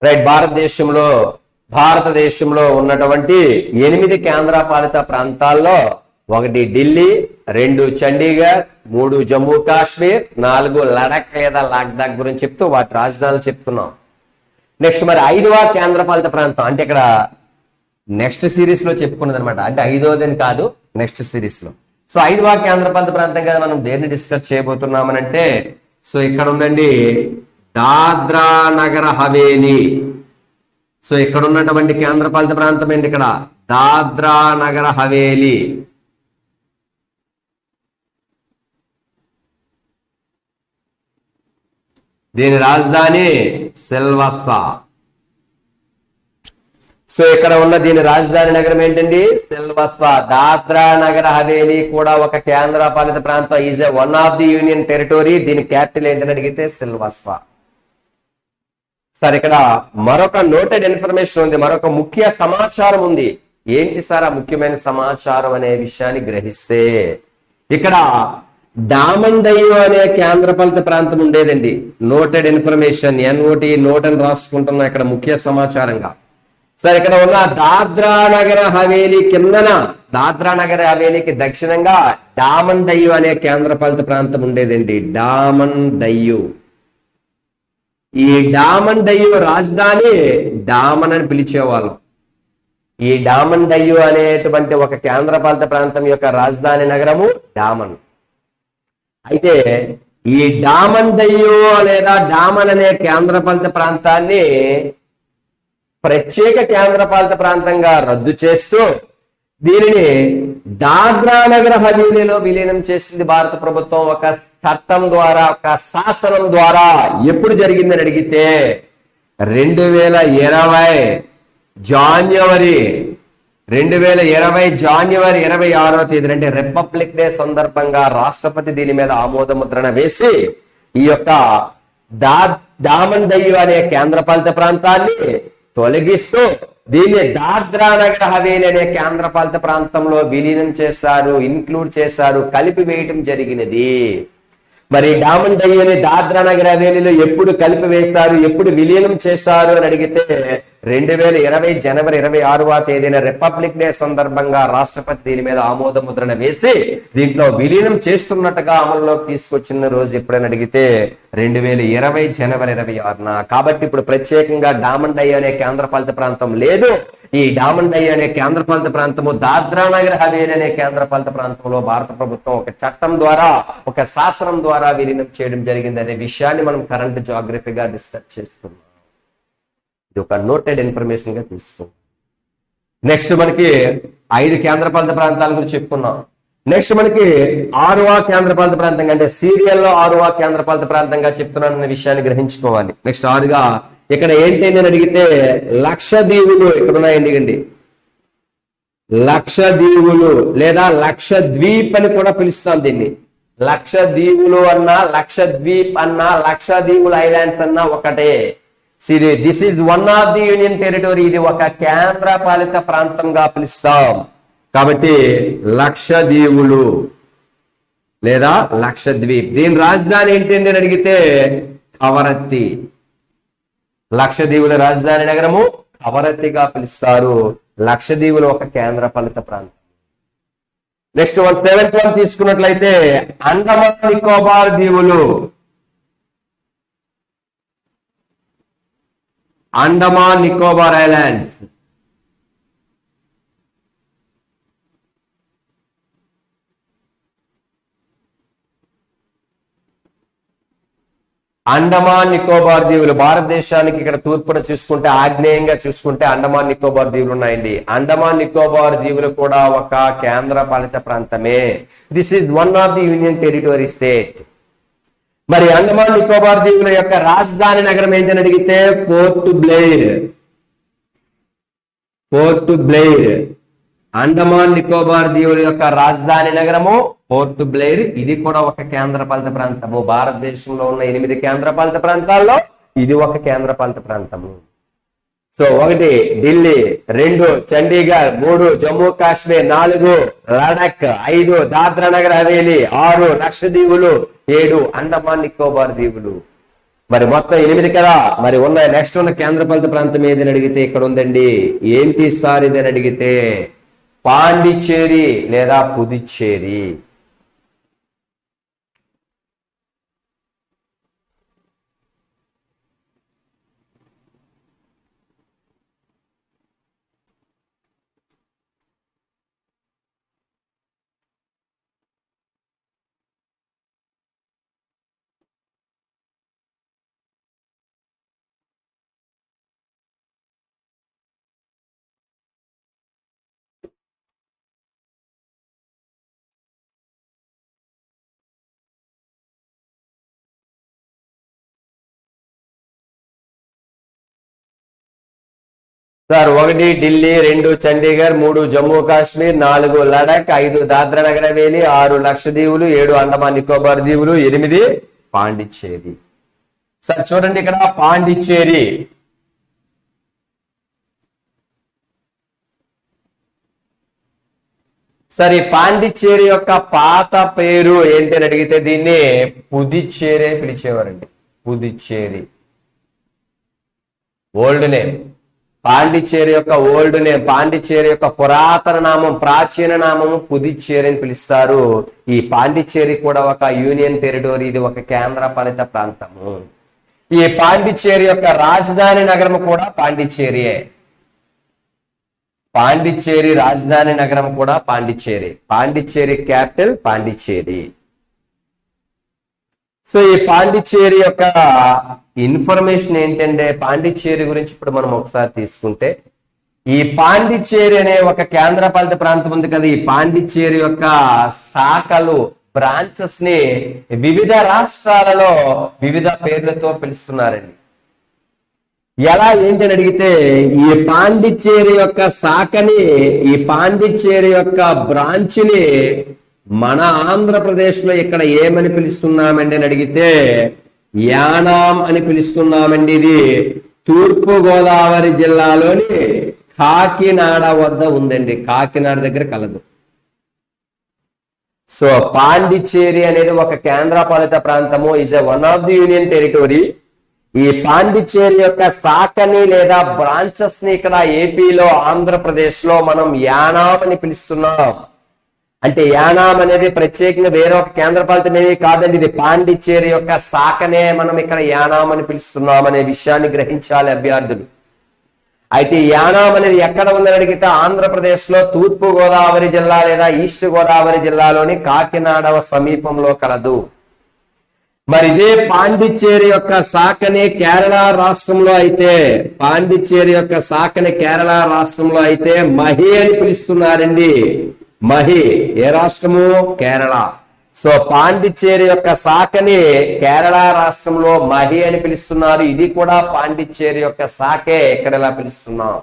రైట్, భారతదేశంలో ఉన్నటువంటి 8 కేంద్రపాలిత ప్రాంతాల్లో 1 ఢిల్లీ, 2 చండీగఢ్, 3 జమ్మూ కాశ్మీర్, 4 లడక్ లేదా లడాక్ గురించి చెప్తూ వాటి రాజధానులు చెప్తున్నాం. నెక్స్ట్ మరి 5వ కేంద్రపాలిత ప్రాంతం అంటే ఇక్కడ నెక్స్ట్ సిరీస్ లో చెప్పుకున్నది అనమాట. అంటే 5వదని కాదు, నెక్స్ట్ సిరీస్ లో. సో 5వ కేంద్రపాలిత ప్రాంతం కదా మనం దేన్ని డిస్కస్ చేయబోతున్నామనంటే సో ఇక్కడ ఉందండి దాద్రా నగర హవేలీ. సో ఇక్కడ ఉన్నటువంటి కేంద్రపాలిత ప్రాంతం ఏంటి, ఇక్కడ దాద్రా నగర హవేలీ. దీని రాజధాని సిల్వాసా. సో ఇక్కడ ఉన్న దీని రాజధాని నగరం ఏంటండి, సిల్వాసా. దాద్రా నగర హవేలీ కూడా ఒక కేంద్రపాలిత ప్రాంతం, is a one of the union territory. దీని క్యాపిటల్ ఏంటని అడిగితే సిల్వాసా. సార్ ఇక్కడ మరొక నోటెడ్ ఇన్ఫర్మేషన్ ఉంది, మరొక ముఖ్య సమాచారం ఉంది. ఏంటి సార్ ఆ ముఖ్యమైన సమాచారం అనే విషయాన్ని గ్రహిస్తే ఇక్కడ డామన్-డయ్యూ అనే కేంద్రపాలిత ప్రాంతం ఉండేదండి. నోటెడ్ ఇన్ఫర్మేషన్, NOT నోట్ అని రాసుకుంటున్నా ఇక్కడ ముఖ్య సమాచారంగా. సార్ ఇక్కడ ఉన్న దాద్రా నగర హవేలీ కిందన, దాద్రా నగర హవేలీకి దక్షిణంగా డామన్-డయ్యూ అనే కేంద్రపాలిత ప్రాంతం ఉండేదండి. డామన్-డయ్యూ. ఈ డామన్-డయ్యూ రాజధాని డామన్ అని పిలిచేవాళ్ళం. ఈ డామన్-డయ్యూ అనేటువంటి ఒక కేంద్రపాలిత ప్రాంతం యొక్క రాజధాని నగరము డామన్. అయితే ఈ డామన్-డయ్యూ లేదా డామన్ అనే కేంద్రపాలిత ప్రాంతాన్ని ప్రత్యేక కేంద్రపాలిత ప్రాంతంగా రద్దు చేస్తూ దీనిని దాద్రా నగర హవేలీలో విలీనం చేసింది భారత ప్రభుత్వం ఒక చట్టం ద్వారా, ఒక శాసనం ద్వారా. ఎప్పుడు జరిగిందని అడిగితే 2020 జాన్యువరి 26వ తేదీ అంటే రిపబ్లిక్ డే సందర్భంగా రాష్ట్రపతి దీని మీద ఆమోద ముద్రణ వేసి ఈ యొక్క డామన్-డయ్యూ అనే కేంద్రపాలిత ప్రాంతాన్ని తొలగిస్తూ దీన్ని దాద్రా నగర హవేలీ అనే కేంద్రపాలిత ప్రాంతంలో విలీనం చేశారు, ఇన్క్లూడ్ చేశారు, కలిపి వేయటం జరిగినది. మరి డామన్-డయ్యూని దాద్రా నగర్ హవేలీలో ఎప్పుడు కలిపి వేస్తారు, ఎప్పుడు విలీనం చేశారు అని అడిగితే 2020 జనవరి 26వ తేదీన రిపబ్లిక్ డే సందర్భంగా రాష్ట్రపతి దీని మీద ఆమోద ముద్రణ వేసి దీంట్లో విలీనం చేస్తున్నట్టుగా అమల్లోకి తీసుకొచ్చిన రోజు ఎప్పుడైనా అడిగితే 2020 జనవరి 26న. కాబట్టి ఇప్పుడు ప్రత్యేకంగా డామన్ డై అనే కేంద్రపాలిత ప్రాంతం లేదు. ఈ డామన్ డై అనే కేంద్రపాలిత ప్రాంతము దాద్రా నగర్ హవేలీ అనే కేంద్రపాలిత ప్రాంతంలో భారత ప్రభుత్వం ఒక చట్టం ద్వారా, ఒక శాసనం ద్వారా విలీనం చేయడం జరిగింది అనే విషయాన్ని మనం కరెంట్ జాగ్రఫీగా డిస్కస్ చేస్తున్నాం. ఇది ఒక నోటెడ్ ఇన్ఫర్మేషన్ గా తీసుకో. నెక్స్ట్ మనకి 5 కేంద్రపాలిత ప్రాంతాల గురించి చెప్పుకున్నాం. నెక్స్ట్ మనకి 6వ కేంద్రపాలిత ప్రాంతంగా, అంటే సీరియల్లో 6వ కేంద్రపాలిత ప్రాంతంగా చెప్తున్నానన్న విషయాన్ని గ్రహించుకోవాలి. నెక్స్ట్ 6గా ఇక్కడ ఏంటి అని అడిగితే లక్షద్వీపులు ఇక్కడ ఉన్నాయండి. లక్షద్వీపులు లేదా లక్షద్వీప్ అని కూడా పిలుస్తాం దీన్ని. లక్షద్వీపులు అన్నా, లక్షద్వీప్ అన్నా, లక్షద్వీపులు ఐలాండ్స్ అన్నా ఒకటే. This is one of the union territory. ఇది ఒక కేంద్ర పాలిత ప్రాంతంగా పిలుస్తాం. కాబట్టి లక్షద్వీపులు లేదా లక్షద్వీప్. దీని రాజధాని ఏంటండి అని అడిగితే కవరత్తి. లక్షద్వీపుల రాజధాని నగరము కవరత్తిగా పిలుస్తారు. లక్షద్వీపులు ఒక కేంద్ర పాలిత ప్రాంతం. నెక్స్ట్ 171 తీసుకున్నట్లయితే అండమాన్ నికోబార్ దీవులు. అండమాన్ నికోబార్ ఐలాండ్స్. అండమాన్ నికోబార్ దీవులు భారతదేశానికి ఇక్కడ తూర్పున చూసుకుంటే, ఆగ్నేయంగా చూసుకుంటే అండమాన్ నికోబార్ దీవులు ఉన్నాయండి. అండమాన్ నికోబార్ దీవులు కూడా ఒక కేంద్ర పాలిత ప్రాంతమే. This is one of the union territory state. మరి అండమాన్ నికోబార్ దీవుల యొక్క రాజధాని నగరం ఏంటని అడిగితే Port Blair. Port Blair Andaman Nicobar దీవుల యొక్క రాజధాని నగరము పోర్ట్ బ్లెయిర్. ఇది కూడా ఒక కేంద్రపాలిత ప్రాంతము. భారతదేశంలో ఉన్న 8 కేంద్రపాలిత ప్రాంతాల్లో ఇది ఒక కేంద్రపాలిత ప్రాంతము. సో 1 ఢిల్లీ, 2 చండీగఢ్, 3 జమ్మూ కాశ్మీర్, 4 లడాక్, 5 దాద్రా నగర్ హవేలీ, 6 లక్షద్వీపులు, 7 అండమాన్ నికోబార్ దీవులు. మరి మొత్తం 8 కదా. మరి ఉన్న నెక్స్ట్ ఉన్న కేంద్రపాలిత ప్రాంతం ఏదని అడిగితే ఇక్కడ ఉందండి. ఏంటి సార్ ఇదని అడిగితే పాండిచ్చేరి లేదా పుదుచ్చేరి. సార్ 1 ఢిల్లీ, 2 చండీగఢ్, 3 జమ్మూ కాశ్మీర్, 4 లడాక్, 5 దాద్రా నగర్ హవేలీ, 6 లక్షద్వీపులు, 7 అండమాన్ నికోబార్ దీవులు, 8 పాండిచ్చేరి. సార్ చూడండి ఇక్కడ పాండిచ్చేరి. సార్ ఈ పాండిచ్చేరి యొక్క పాత పేరు ఏంటి అని అడిగితే దీన్ని పుదుచ్చేరి అని పిలిచేవారండి. Puducherry old name. పాండిచ్చేరి యొక్క ఓల్డ్ నేమ్, పాండిచ్చేరి యొక్క పురాతన నామం, ప్రాచీన నామము పుదుచ్చేరి అని పిలుస్తారు. ఈ పాండిచ్చేరి కూడా ఒక యూనియన్ టెరిటరీ. ఇది ఒక కేంద్ర పాలిత ప్రాంతము. ఈ పాండిచ్చేరి యొక్క రాజధాని నగరం కూడా పాండిచ్చేరియే. పాండిచ్చేరి రాజధాని నగరం కూడా పాండిచ్చేరి. పాండిచ్చేరి క్యాపిటల్ పాండిచ్చేరి. సో ఈ పాండిచ్చేరి యొక్క ఇన్ఫర్మేషన్ ఏంటంటే, పాండిచ్చేరి గురించి ఇప్పుడు మనం ఒకసారి తీసుకుంటే, ఈ పాండిచ్చేరి అనే ఒక కేంద్రపాలిత ప్రాంతం ఉంది కదా. ఈ పాండిచ్చేరి యొక్క శాఖలు, బ్రాంచెస్ ని వివిధ రాష్ట్రాలలో వివిధ పేర్లతో పిలుస్తున్నారండి. ఎలా ఏంటని అడిగితే ఈ పాండిచ్చేరి యొక్క శాఖని, ఈ పాండిచ్చేరి యొక్క బ్రాంచ్ ని మన ఆంధ్రప్రదేశ్ లో ఇక్కడ ఏమని పిలుస్తున్నామండి అని అడిగితే యానాం అని పిలుస్తున్నామండి. ఇది తూర్పు గోదావరి జిల్లాలోని కాకినాడ వద్ద ఉందండి. కాకినాడ దగ్గర కలదు. సో పాండిచ్చేరి అనేది ఒక కేంద్రపాలిత ప్రాంతము. Is one of the union territory. ఈ పాండిచ్చేరి యొక్క శాఖని లేదా బ్రాంచెస్ ని ఇక్కడ ఏపీలో ఆంధ్రప్రదేశ్ లో మనం యానాం అని పిలుస్తున్నాం. అంటే యానాం అనేది ప్రత్యేకంగా వేరే ఒక కేంద్రపాలితమేమి కాదండి, ఇది పాండిచ్చేరి యొక్క శాఖనే మనం ఇక్కడ యానాం అని పిలుస్తున్నాం అనే విషయాన్ని గ్రహించాలి అభ్యర్థులు. అయితే యానాం అనేది ఎక్కడ ఉందని అడిగితే ఆంధ్రప్రదేశ్ లో తూర్పు గోదావరి జిల్లా లేదా ఈస్ట్ గోదావరి జిల్లాలోని కాకినాడ సమీపంలో కలదు. మరి ఇదే పాండిచ్చేరి యొక్క శాఖని కేరళ రాష్ట్రంలో అయితే, పాండిచ్చేరి యొక్క శాఖని కేరళ రాష్ట్రంలో అయితే మహి అని పిలుస్తున్నారండి. మహి ఏ రాష్ట్రము? కేరళ. సో పాండిచ్చేరి యొక్క శాఖని కేరళ రాష్ట్రంలో మహి అని పిలుస్తున్నారు. ఇది కూడా పాండిచ్చేరి యొక్క శాఖే ఇక్కడ ఇలా పిలుస్తున్నాం.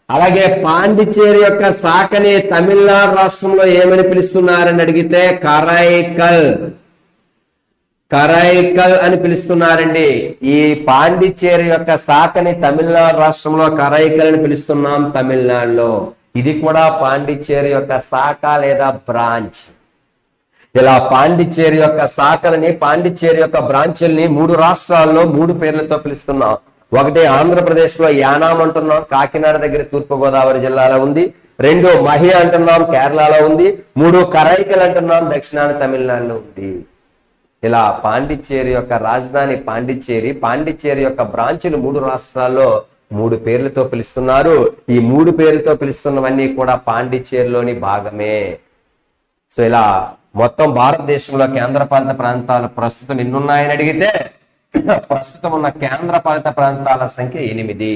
అలాగే పాండిచ్చేరి యొక్క శాఖని తమిళనాడు రాష్ట్రంలో ఏమని పిలుస్తున్నారని అడిగితే కరైకల్, కరైకల్ అని పిలుస్తున్నారండి. ఈ పాండిచ్చేరి యొక్క శాఖని తమిళనాడు రాష్ట్రంలో కరైకల్ అని పిలుస్తున్నాం తమిళనాడులో. ఇది కూడా పాండిచ్చేరి యొక్క శాఖ లేదా బ్రాంచ్. ఇలా పాండిచ్చేరి యొక్క శాఖలని, పాండిచ్చేరి యొక్క బ్రాంచుల్ని 3 రాష్ట్రాల్లో 3 పేర్లతో పిలుస్తున్నాం. ఒకటి ఆంధ్రప్రదేశ్ లో యానాం అంటున్నాం, కాకినాడ దగ్గర తూర్పు గోదావరి జిల్లాలో ఉంది. 2 మహి అంటున్నాం, కేరళలో ఉంది. 3 కరైకల్ అంటున్నాం, దక్షిణాన తమిళనాడులో ఉంది. ఇలా పాండిచ్చేరి యొక్క రాజధాని పాండిచ్చేరి, పాండిచ్చేరి యొక్క బ్రాంచులు 3 రాష్ట్రాల్లో 3 పేర్లతో పిలుస్తున్నారు. ఈ 3 పేర్లతో పిలుస్తున్నవన్నీ కూడా పాండిచ్చేరిలోని భాగమే. సో ఇలా మొత్తం భారతదేశంలో కేంద్రపాలిత ప్రాంతాలు ప్రస్తుతం ఎన్నున్నాయని అడిగితే ప్రస్తుతం ఉన్న కేంద్రపాలిత ప్రాంతాల సంఖ్య 8.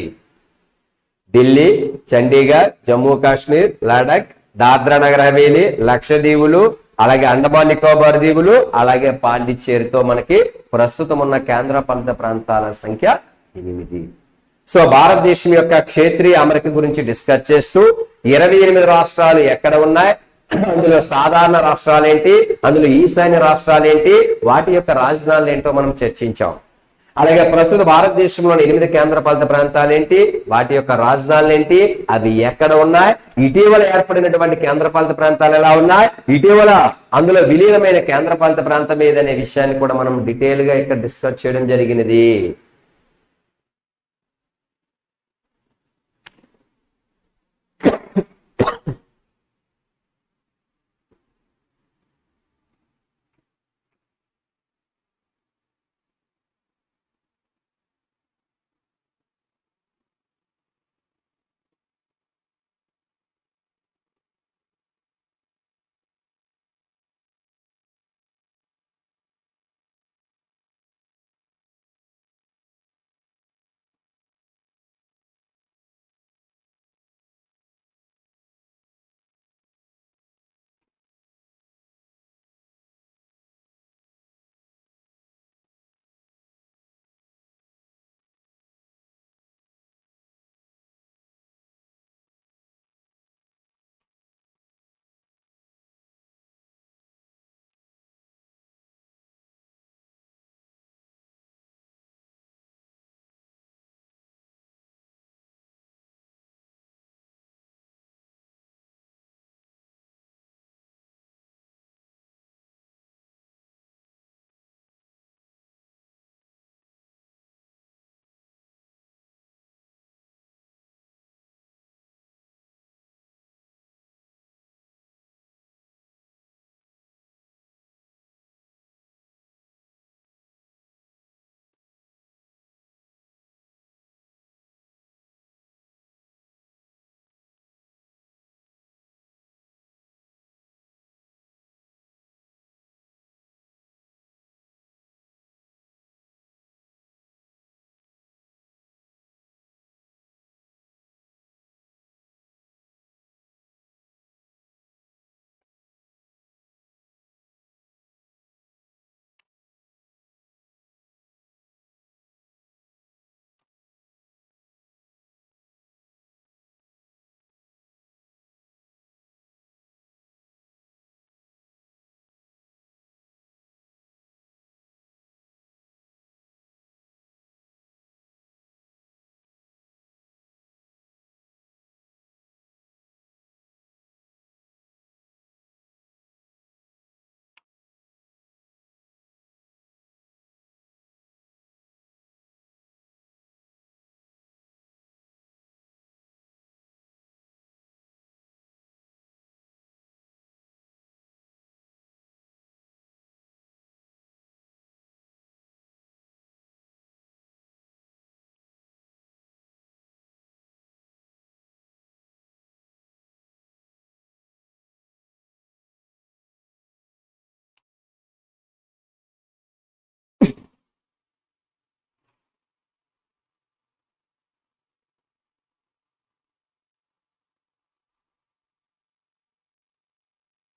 ఢిల్లీ, చండీగఢ్, జమ్మూ కాశ్మీర్, లడాక్, దాద్రా నగర్ హవేలీ, లక్షద్వీపులు, అలాగే అండమాన్ నికోబార్ దీవులు, అలాగే పాండిచ్చేరితో మనకి ప్రస్తుతం ఉన్న కేంద్రపాలిత ప్రాంతాల సంఖ్య 8. సో భారతదేశం యొక్క క్షేత్రీయ అమరిక గురించి డిస్కస్ చేస్తూ 28 రాష్ట్రాలు ఎక్కడ ఉన్నాయి, అందులో సాధారణ రాష్ట్రాలు ఏంటి, అందులో ఈశాన్య రాష్ట్రాలు ఏంటి, వాటి యొక్క రాజధానులు ఏంటో మనం చర్చించాం. అలాగే ప్రస్తుత భారతదేశంలోని 8 కేంద్రపాలిత ప్రాంతాలు ఏంటి, వాటి యొక్క రాజధానులు ఏంటి, అవి ఎక్కడ ఉన్నాయి, ఇటీవల ఏర్పడినటువంటి కేంద్రపాలిత ప్రాంతాలు ఎలా ఉన్నాయి, ఇటీవల అందులో విలీనమైన కేంద్రపాలిత ప్రాంతం ఏదనే విషయాన్ని కూడా మనం డీటెయిల్ గా ఇక్కడ డిస్కస్ చేయడం జరిగినది.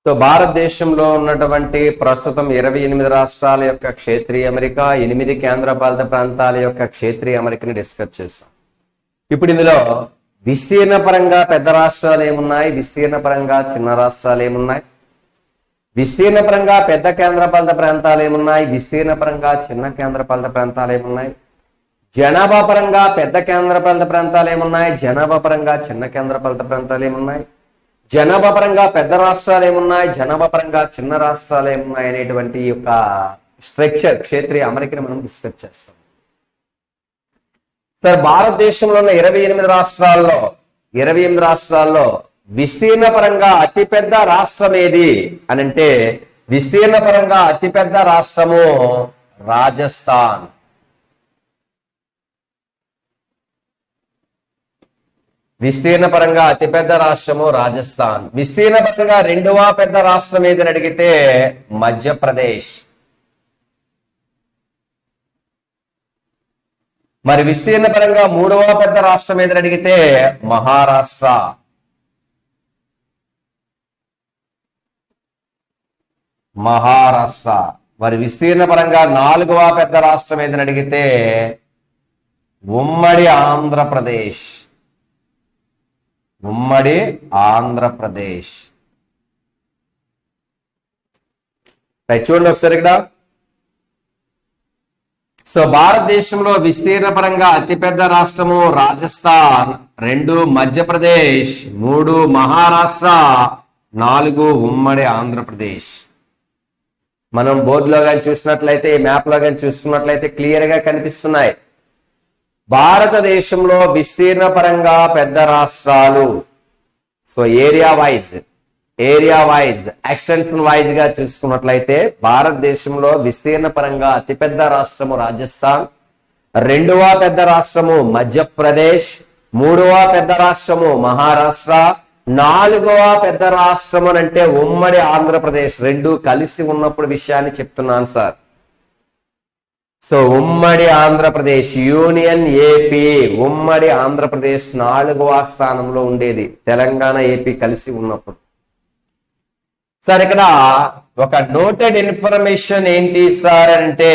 సో భారతదేశంలో ఉన్నటువంటి ప్రస్తుతం 28 రాష్ట్రాల యొక్క క్షేత్రీయ అమరిక, 8 కేంద్రపాలిత ప్రాంతాల యొక్క క్షేత్రీయ అమరికని డిస్కస్ చేస్తాం. ఇప్పుడు ఇందులో విస్తీర్ణ పరంగా పెద్ద రాష్ట్రాలు ఏమున్నాయి, విస్తీర్ణ పరంగా చిన్న రాష్ట్రాలు ఏమున్నాయి, విస్తీర్ణ పరంగా పెద్ద కేంద్రపాలిత ప్రాంతాలు ఏమున్నాయి, విస్తీర్ణ పరంగా చిన్న కేంద్రపాలిత ప్రాంతాలు ఏమున్నాయి, జనాభా పరంగా పెద్ద కేంద్రపాలిత ప్రాంతాలు ఏమున్నాయి, జనాభా పరంగా చిన్న కేంద్రపాలిత ప్రాంతాలు ఏమున్నాయి, జనాభా పరంగా పెద్ద రాష్ట్రాలు ఏమున్నాయి, జనాభా పరంగా చిన్న రాష్ట్రాలు ఏమున్నాయి అనేటువంటి యొక్క స్ట్రక్చర్ క్షేత్రీయ అమరికని మనం డిస్కస్ చేస్తాం. సార్ భారతదేశంలో ఉన్న 28 రాష్ట్రాల్లో విస్తీర్ణ పరంగా అతిపెద్ద రాష్ట్రం ఏది అని అంటే, విస్తీర్ణ పరంగా అతిపెద్ద రాష్ట్రము రాజస్థాన్. విస్తీర్ణ పరంగా అతిపెద్ద రాష్ట్రము రాజస్థాన్. విస్తీర్ణ పరంగా రెండవ పెద్ద రాష్ట్రం ఏదని అడిగితే మధ్యప్రదేశ్. మరి విస్తీర్ణ పరంగా మూడవ పెద్ద రాష్ట్రం ఏదని అడిగితే మహారాష్ట్ర. మరి విస్తీర్ణ పరంగా నాలుగవ పెద్ద రాష్ట్రం ఏదని అడిగితే ఉమ్మడి ఆంధ్రప్రదేశ్. చూడండి ఒకసారి ఇక్కడ. సో భారతదేశంలో విస్తీర్ణ పరంగా అతిపెద్ద రాష్ట్రము రాజస్థాన్, 2 మధ్యప్రదేశ్, 3 మహారాష్ట్ర, 4 ఉమ్మడి ఆంధ్రప్రదేశ్. మనం బోర్డులో కానీ చూసినట్లయితే, మ్యాప్ లో కానీ చూసుకున్నట్లయితే క్లియర్ గా కనిపిస్తున్నాయి. భారతదేశంలో విస్తీర్ణ పరంగా పెద్ద రాష్ట్రాలు. So area wise extension wise గా చూసుకున్నట్లయితే భారతదేశంలో విస్తీర్ణ పరంగా అతిపెద్ద రాష్ట్రము రాజస్థాన్, రెండవ పెద్ద రాష్ట్రము మధ్యప్రదేశ్, మూడవ పెద్ద రాష్ట్రము మహారాష్ట్ర, నాలుగవ పెద్ద రాష్ట్రము అంటే ఉమ్మడి ఆంధ్రప్రదేశ్. 2 కలిసి ఉన్నప్పుడు విషయాన్ని చెప్తున్నాను సార్. సో ఉమ్మడి ఆంధ్రప్రదేశ్, యూనియన్ ఏపీ, ఉమ్మడి ఆంధ్రప్రదేశ్ 4వ స్థానంలో ఉండేది తెలంగాణ ఏపీ కలిసి ఉన్నప్పుడు. సార్ ఇక్కడ ఒక నోటెడ్ ఇన్ఫర్మేషన్ ఏంటి సార్ అంటే,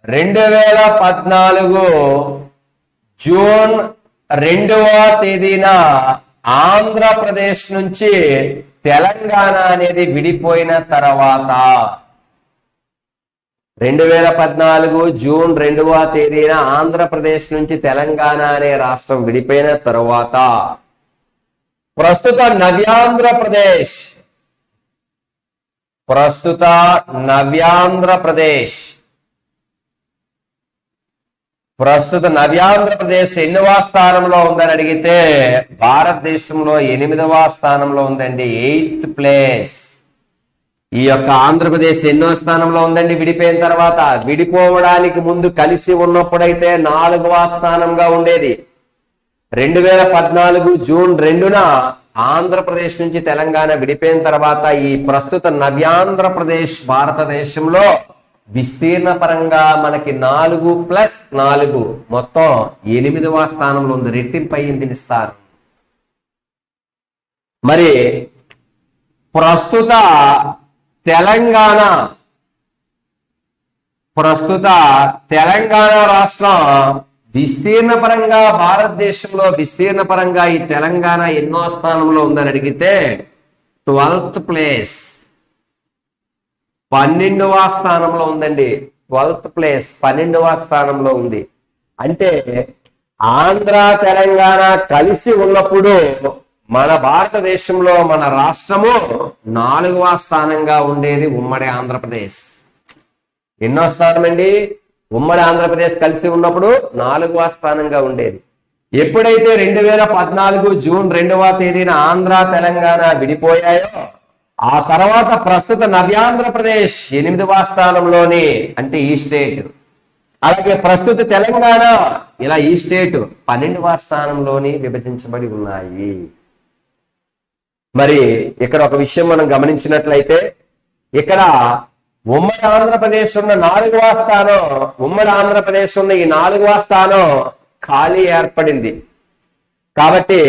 2014 జూన్ 2వ తేదీన ఆంధ్రప్రదేశ్ నుంచి తెలంగాణ అనేది విడిపోయిన తర్వాత, 2014 జూన్ 2వ తేదీన ఆంధ్రప్రదేశ్ నుంచి తెలంగాణ అనే రాష్ట్రం విడిపోయిన తరువాత ప్రస్తుత నవ్యాంధ్రప్రదేశ్ ఎన్నవ స్థానంలో ఉందని అడిగితే భారతదేశంలో 8వ స్థానంలో ఉందండి, 8th ప్లేస్. ఈ యొక్క ఆంధ్రప్రదేశ్ ఎన్నో స్థానంలో ఉందండి విడిపోయిన తర్వాత? విడిపోవడానికి ముందు కలిసి ఉన్నప్పుడైతే 4వ స్థానంగా ఉండేది. 2014 జూన్ 2న ఆంధ్రప్రదేశ్ నుంచి తెలంగాణ విడిపోయిన తర్వాత ఈ ప్రస్తుత నవ్యాంధ్రప్రదేశ్ భారతదేశంలో విస్తీర్ణ పరంగా మనకి 4+4 మొత్తం 8వ స్థానంలో ఉంది. రెట్టింపు అయ్యింది విస్తారం. మరి ప్రస్తుత తెలంగాణ రాష్ట్రం విస్తీర్ణ పరంగా భారతదేశంలో విస్తీర్ణ పరంగా ఈ తెలంగాణ ఎన్నో స్థానంలో ఉందని అడిగితే 12th ప్లేస్, 12వ స్థానంలో ఉందండి. 12th ప్లేస్ 12వ స్థానంలో ఉంది. అంటే ఆంధ్ర తెలంగాణ కలిసి ఉన్నప్పుడు మన భారతదేశంలో మన రాష్ట్రము 4వ స్థానంగా ఉండేది ఉమ్మడి ఆంధ్రప్రదేశ్. ఎన్నో స్థానం అండి? ఉమ్మడి ఆంధ్రప్రదేశ్ కలిసి ఉన్నప్పుడు 4వ స్థానంగా ఉండేది. ఎప్పుడైతే 2014 జూన్ 2వ తేదీన ఆంధ్ర తెలంగాణ విడిపోయాయో ఆ తర్వాత ప్రస్తుత నవ్యాంధ్రప్రదేశ్ 8వ స్థానంలోని, అంటే ఈ స్టేట్, అలాగే ప్రస్తుత తెలంగాణ ఇలా ఈ స్టేట్ 12వ స్థానంలోని విభజించబడి ఉన్నాయి. మరి ఇక్కడ ఒక విషయం మనం గమనించినట్లయితే, ఇక్కడ ఉమ్మడి ఆంధ్రప్రదేశ్ ఉన్న 4వ స్థానం, ఉమ్మడి ఆంధ్రప్రదేశ్ ఉన్న ఈ 4వ స్థానం ఖాళీ ఏర్పడింది. కాబట్టి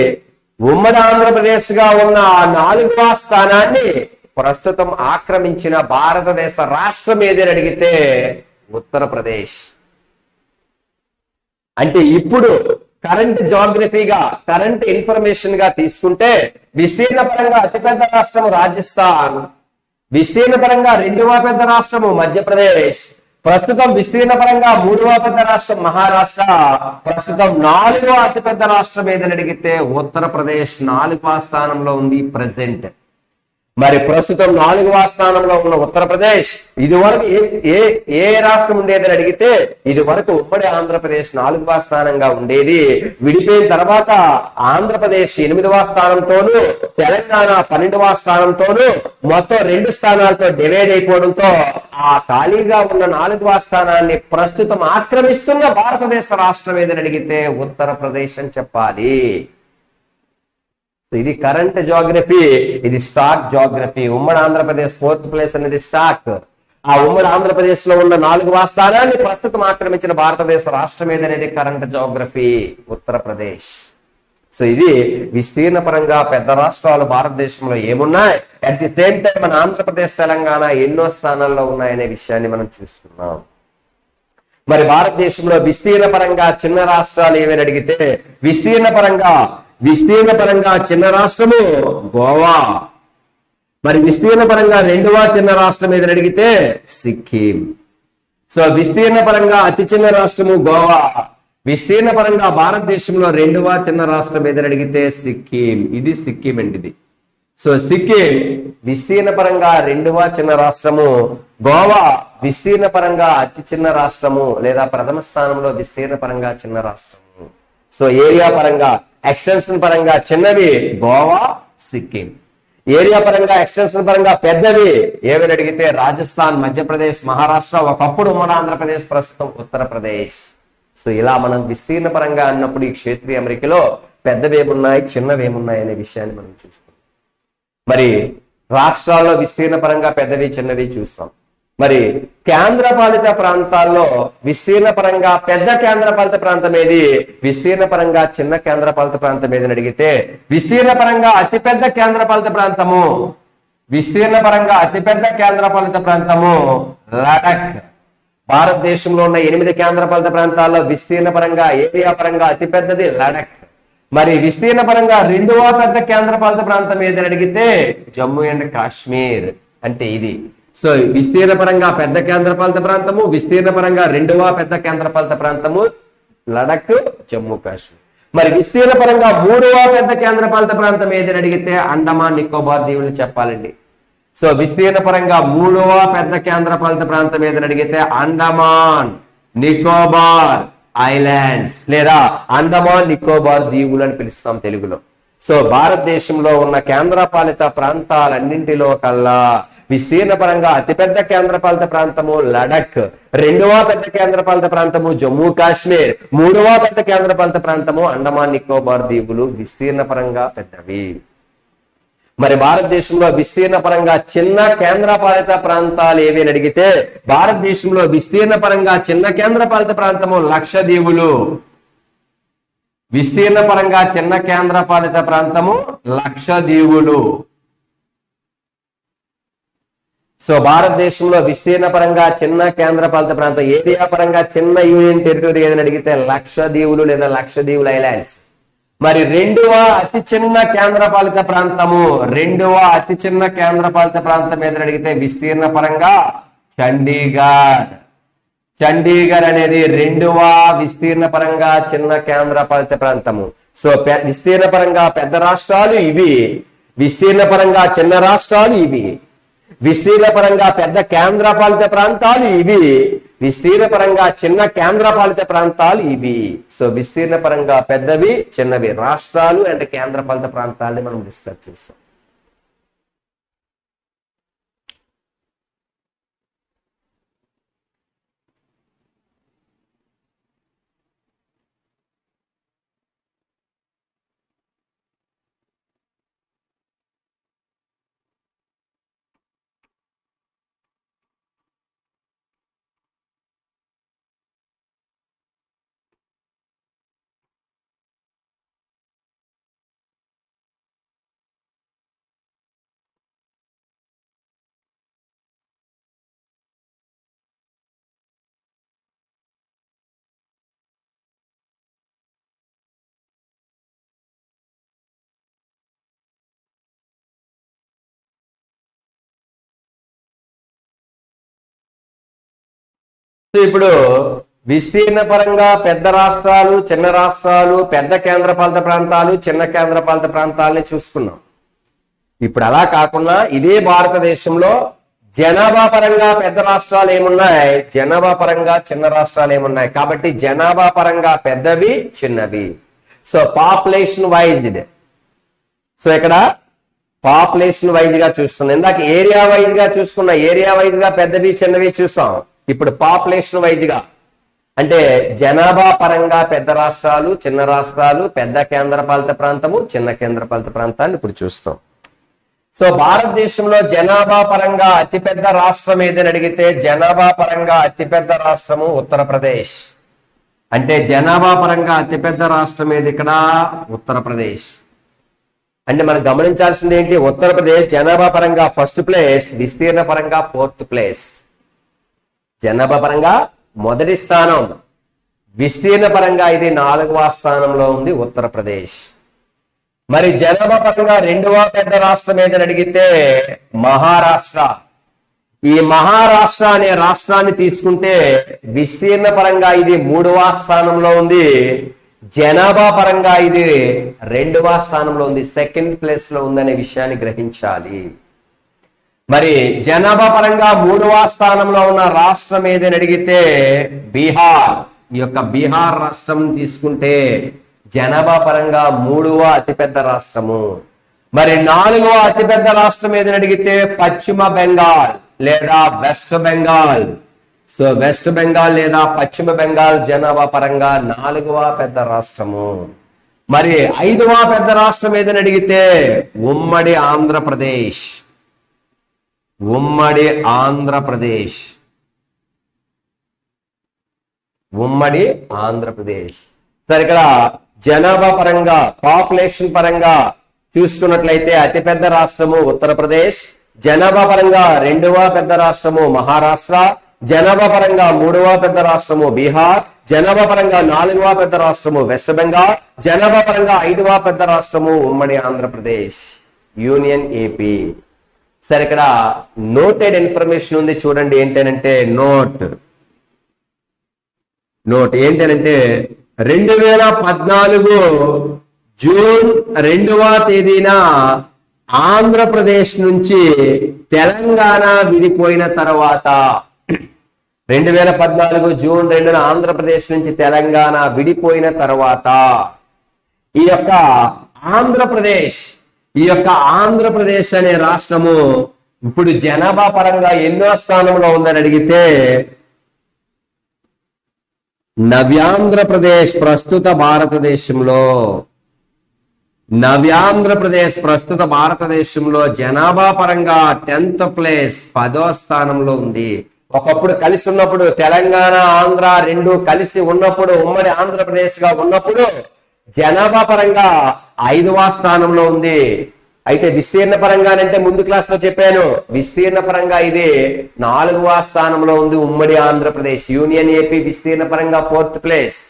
ఉమ్మడి ఆంధ్రప్రదేశ్ గా ఉన్న ఆ 4వ స్థానాన్ని ప్రస్తుతం ఆక్రమించిన భారతదేశ రాష్ట్రం ఏదని అడిగితే ఉత్తరప్రదేశ్. అంటే ఇప్పుడు కరెంట్ జాగ్రఫీగా, కరెంట్ ఇన్ఫర్మేషన్ గా తీసుకుంటే విస్తీర్ణ పరంగా అతిపెద్ద రాష్ట్రము రాజస్థాన్, విస్తీర్ణ పరంగా రెండవ పెద్ద రాష్ట్రము మధ్యప్రదేశ్, ప్రస్తుతం విస్తీర్ణ పరంగా మూడవ పెద్ద రాష్ట్రం మహారాష్ట్ర, ప్రస్తుతం నాలుగవ అతిపెద్ద రాష్ట్రం ఏదని అడిగితే ఉత్తరప్రదేశ్ 4వ స్థానంలో ఉంది ప్రెసెంట్. మరి ప్రస్తుతం 4వ స్థానంలో ఉన్న ఉత్తరప్రదేశ్ ఇది వరకు ఏ రాష్ట్రం ఉండేదని అడిగితే ఇది వరకు ఉమ్మడి ఆంధ్రప్రదేశ్ 4వ స్థానంగా ఉండేది. విడిపోయిన తర్వాత ఆంధ్రప్రదేశ్ 8వ స్థానంతోనూ తెలంగాణ 12వ స్థానంతోనూ మొత్తం 2 స్థానాలతో డివైడ్ అయిపోవడంతో ఆ ఖాళీగా ఉన్న 4వ స్థానాన్ని ప్రస్తుతం ఆక్రమిస్తున్న భారతదేశ రాష్ట్రం ఏదని అడిగితే ఉత్తరప్రదేశ్ అని చెప్పాలి. ఇది కరెంట్ జాగ్రఫీ, ఇది స్టాక్ జాగ్రఫీ. ఉమ్మడి ఆంధ్రప్రదేశ్ 4th ప్లేస్ అనేది స్టాక్. ఆ ఉమ్మడి ఆంధ్రప్రదేశ్ లో ఉన్న 4వ స్థానాన్ని ప్రస్తుతం ఆక్రమించిన భారతదేశ రాష్ట్రం ఏదనేది కరెంట్ జాగ్రఫీ ఉత్తరప్రదేశ్. సో ఇది విస్తీర్ణ పరంగా పెద్ద రాష్ట్రాలు భారతదేశంలో ఏమున్నాయి, అట్ ది సేమ్ టైం మన ఆంధ్రప్రదేశ్ తెలంగాణ ఎన్నో స్థానాల్లో ఉన్నాయనే విషయాన్ని మనం చూస్తున్నాం. మరి భారతదేశంలో విస్తీర్ణ పరంగా చిన్న రాష్ట్రాలు ఏమని అడిగితే విస్తీర్ణ పరంగా చిన్న రాష్ట్రము గోవా. మరి విస్తీర్ణ పరంగా రెండవ చిన్న రాష్ట్రం ఏదని అడిగితే సిక్కిం. సో విస్తీర్ణ పరంగా అతి చిన్న రాష్ట్రము గోవా, విస్తీర్ణ పరంగా భారతదేశంలో రెండవ చిన్న రాష్ట్రం ఏదని అడిగితే సిక్కిం. ఇది సిక్కిం అండి ఇది. సో సిక్కిం విస్తీర్ణ పరంగా రెండవ చిన్న రాష్ట్రము, గోవా విస్తీర్ణ పరంగా అతి చిన్న రాష్ట్రము లేదా ప్రథమ స్థానంలో విస్తీర్ణ పరంగా చిన్న రాష్ట్రము. సో ఏరియా పరంగా ఎక్స్టెన్షన్ పరంగా చిన్నవి గోవా, సిక్కిం. ఏరియా పరంగా ఎక్స్టెన్షన్ పరంగా పెద్దవి ఏమని అడిగితే రాజస్థాన్, మధ్యప్రదేశ్, మహారాష్ట్ర, ఒకప్పుడు ఉమ్మడి ఆంధ్రప్రదేశ్, ప్రస్తుతం ఉత్తరప్రదేశ్. సో ఇలా మనం విస్తీర్ణ పరంగా అన్నప్పుడు ఈ క్షేత్రీయ అమరికలో పెద్దవి ఏమున్నాయి, చిన్నవి ఏమున్నాయి అనే విషయాన్ని మనం చూస్తాం. మరి రాష్ట్రాల్లో విస్తీర్ణ పరంగా పెద్దవి చిన్నవి చూస్తాం. మరి కేంద్రపాలిత ప్రాంతాల్లో విస్తీర్ణ పరంగా పెద్ద కేంద్రపాలిత ప్రాంతం ఏది, విస్తీర్ణ పరంగా చిన్న కేంద్రపాలిత ప్రాంతం ఏదని అడిగితే విస్తీర్ణ పరంగా అతిపెద్ద కేంద్రపాలిత ప్రాంతము, విస్తీర్ణ పరంగా అతిపెద్ద కేంద్రపాలిత ప్రాంతము లడక్. భారతదేశంలో ఉన్న 8 కేంద్రపాలిత ప్రాంతాల్లో విస్తీర్ణ పరంగా ఏరియా పరంగా అతిపెద్దది లడక్. మరి విస్తీర్ణ పరంగా రెండవ పెద్ద కేంద్రపాలిత ప్రాంతం ఏదని అడిగితే జమ్మూ అండ్ కాశ్మీర్. అంటే ఇది. సో విస్తీర్ణ పరంగా పెద్ద కేంద్రపాలిత ప్రాంతము, విస్తీర్ణ పరంగా రెండవ పెద్ద కేంద్రపాలిత ప్రాంతము లడక్, జమ్మూ కాశ్మీర్. మరి విస్తీర్ణ పరంగా మూడవ పెద్ద కేంద్రపాలిత ప్రాంతం ఏదని అడిగితే అండమాన్ నికోబార్ దీవులు చెప్పాలండి. సో విస్తీర్ణ పరంగా మూడవ పెద్ద కేంద్రపాలిత ప్రాంతం ఏదని అడిగితే అండమాన్ నికోబార్ ఐలాండ్స్ లేదా అండమాన్ నికోబార్ దీవులు అని పిలుస్తాం తెలుగులో. సో భారతదేశంలో ఉన్న కేంద్రపాలిత ప్రాంతాలన్నింటిలో కల్లా విస్తీర్ణ పరంగా అతిపెద్ద కేంద్రపాలిత ప్రాంతము లడక్, రెండవ పెద్ద కేంద్రపాలిత ప్రాంతము జమ్మూ కాశ్మీర్, మూడవ పెద్ద కేంద్రపాలిత ప్రాంతము అండమాన్ నికోబార్ దీవులు విస్తీర్ణ పరంగా పెద్దవి. మరి భారతదేశంలో విస్తీర్ణ పరంగా చిన్న కేంద్రపాలిత ప్రాంతాలు ఏవి అని అడిగితే భారతదేశంలో విస్తీర్ణ పరంగా చిన్న కేంద్రపాలిత ప్రాంతము లక్షద్వీపులు. విస్తీర్ణ పరంగా చిన్న కేంద్రపాలిత ప్రాంతము లక్షద్వీపులు. సో భారతదేశంలో విస్తీర్ణ పరంగా చిన్న కేంద్రపాలిత ప్రాంతం ఏరియా పరంగా చిన్న యూనియన్ టెరిటరీ ఏదని అడిగితే లక్షద్వీపులు లేదా లక్షద్వీపులు ఐలాండ్స్. మరి రెండవ అతి చిన్న కేంద్రపాలిత ప్రాంతము, రెండవ అతి చిన్న కేంద్రపాలిత ప్రాంతం ఏదని అడిగితే విస్తీర్ణ పరంగా చండీగఢ్. చండీగఢ్ అనేది రెండవ విస్తీర్ణ పరంగా చిన్న కేంద్రపాలిత ప్రాంతము. సో విస్తీర్ణ పరంగా పెద్ద రాష్ట్రాలు ఇవి, విస్తీర్ణ పరంగా చిన్న రాష్ట్రాలు ఇవి, విస్తీర్ణ పరంగా పెద్ద కేంద్రపాలిత ప్రాంతాలు ఇవి, విస్తీర్ణ పరంగా చిన్న కేంద్రపాలిత ప్రాంతాలు ఇవి. సో విస్తీర్ణ పరంగా పెద్దవి చిన్నవి రాష్ట్రాలు అండ్ కేంద్రపాలిత ప్రాంతాలని మనం డిస్కస్ చేస్తాం. సో ఇప్పుడు విస్తీర్ణ పరంగా పెద్ద రాష్ట్రాలు, చిన్న రాష్ట్రాలు, పెద్ద కేంద్రపాలిత ప్రాంతాలు, చిన్న కేంద్రపాలిత ప్రాంతాలని చూసుకున్నాం. ఇప్పుడు అలా కాకుండా ఇదే భారతదేశంలో జనాభా పరంగా పెద్ద రాష్ట్రాలు ఏమున్నాయి, జనాభా పరంగా చిన్న రాష్ట్రాలు ఏమున్నాయి. కాబట్టి జనాభా పరంగా పెద్దవి, చిన్నవి. సో పాపులేషన్ వైజ్ ఇది. సో ఇక్కడ పాపులేషన్ వైజ్ గా చూస్తున్నాం. ఇందాక ఏరియా వైజ్ గా చూసుకున్నా, ఏరియా వైజ్ గా పెద్దవి చిన్నవి చూసాం. ఇప్పుడు పాపులేషన్ వైజ్ గా అంటే జనాభా పరంగా పెద్ద రాష్ట్రాలు, చిన్న రాష్ట్రాలు, పెద్ద కేంద్రపాలిత ప్రాంతము, చిన్న కేంద్రపాలిత ప్రాంతాన్ని ఇప్పుడు చూస్తాం. సో భారతదేశంలో జనాభా పరంగా అతిపెద్ద రాష్ట్రం ఏదని అడిగితే జనాభా పరంగా అతిపెద్ద రాష్ట్రము ఉత్తరప్రదేశ్. అంటే జనాభా పరంగా అతిపెద్ద రాష్ట్రం ఏది ఇక్కడ, ఉత్తరప్రదేశ్. అంటే మనం గమనించాల్సింది ఏంటి, ఉత్తరప్రదేశ్ జనాభా పరంగా ఫస్ట్ ప్లేస్, విస్తీర్ణ పరంగా ఫోర్త్ ప్లేస్. జనాభా పరంగా మొదటి స్థానం, విస్తీర్ణ పరంగా ఇది 4వ స్థానంలో ఉంది ఉత్తరప్రదేశ్. మరి జనాభా పరంగా 2వ పెద్ద రాష్ట్రం ఏదని అడిగితే మహారాష్ట్ర. ఈ మహారాష్ట్ర అనే రాష్ట్రాన్ని తీసుకుంటే విస్తీర్ణ పరంగా ఇది 3వ స్థానంలో ఉంది, జనాభా పరంగా ఇది 2వ స్థానంలో ఉంది, సెకండ్ ప్లేస్ లో ఉందనే విషయాన్ని గ్రహించాలి. మరి జనాభా పరంగా 3వ స్థానంలో ఉన్న రాష్ట్రం ఏదని అడిగితే బీహార్. ఈ యొక్క బీహార్ రాష్ట్రం తీసుకుంటే జనాభా పరంగా 3వ అతిపెద్ద రాష్ట్రము. మరి 4వ అతిపెద్ద రాష్ట్రం ఏదని అడిగితే పశ్చిమ బెంగాల్ లేదా west Bengal. So west Bengal లేదా పశ్చిమ బెంగాల్ జనాభా పరంగా 4వ పెద్ద రాష్ట్రము. మరి 5వ పెద్ద రాష్ట్రం ఏదని అడిగితే ఉమ్మడి ఆంధ్రప్రదేశ్. ఉమ్మడి ఆంధ్రప్రదేశ్. ఉమ్మడి ఆంధ్రప్రదేశ్. సరే ఇక్కడ జనాభా పరంగా పాపులేషన్ పరంగా చూసుకున్నట్లయితే అతిపెద్ద రాష్ట్రము ఉత్తరప్రదేశ్, జనాభా పరంగా 2వ పెద్ద రాష్ట్రము మహారాష్ట్ర, జనాభా పరంగా 3వ పెద్ద రాష్ట్రము బీహార్, జనాభా పరంగా 4వ పెద్ద రాష్ట్రము వెస్ట్ బెంగాల్, జనాభా పరంగా 5వ పెద్ద రాష్ట్రము ఉమ్మడి ఆంధ్రప్రదేశ్, యూనియన్ ఏపీ. సరే ఇక్కడ నోటెడ్ ఇన్ఫర్మేషన్ ఉంది చూడండి. ఏంటంటే నోట్ ఏంటంటే 2014 జూన్ 2వ తేదీన ఆంధ్రప్రదేశ్ నుంచి తెలంగాణ విడిపోయిన తర్వాత 2014 జూన్ 2న ఆంధ్రప్రదేశ్ నుంచి తెలంగాణ విడిపోయిన తర్వాత ఈ యొక్క ఆంధ్రప్రదేశ్ అనే రాష్ట్రము ఇప్పుడు జనాభా పరంగా ఎన్నో స్థానంలో ఉందని అడిగితే నవ్యాంధ్రప్రదేశ్ ప్రస్తుత భారతదేశంలో జనాభా పరంగా 10th ప్లేస్, 10వ స్థానంలో ఉంది. ఒకప్పుడు కలిసి ఉన్నప్పుడు తెలంగాణ ఆంధ్ర రెండు కలిసి ఉన్నప్పుడు ఉమ్మడి ఆంధ్రప్రదేశ్ గా ఉన్నప్పుడు జనాభా పరంగా 5వ స్థానంలో ఉంది. అయితే విస్తీర్ణ పరంగానంటే ముందు క్లాస్ లో చెప్పాను, విస్తీర్ణ పరంగా ఇది 4వ స్థానంలో ఉంది ఉమ్మడి ఆంధ్రప్రదేశ్. యూనియన్ ఏపీ విస్తీర్ణ పరంగా 4th ప్లేస్,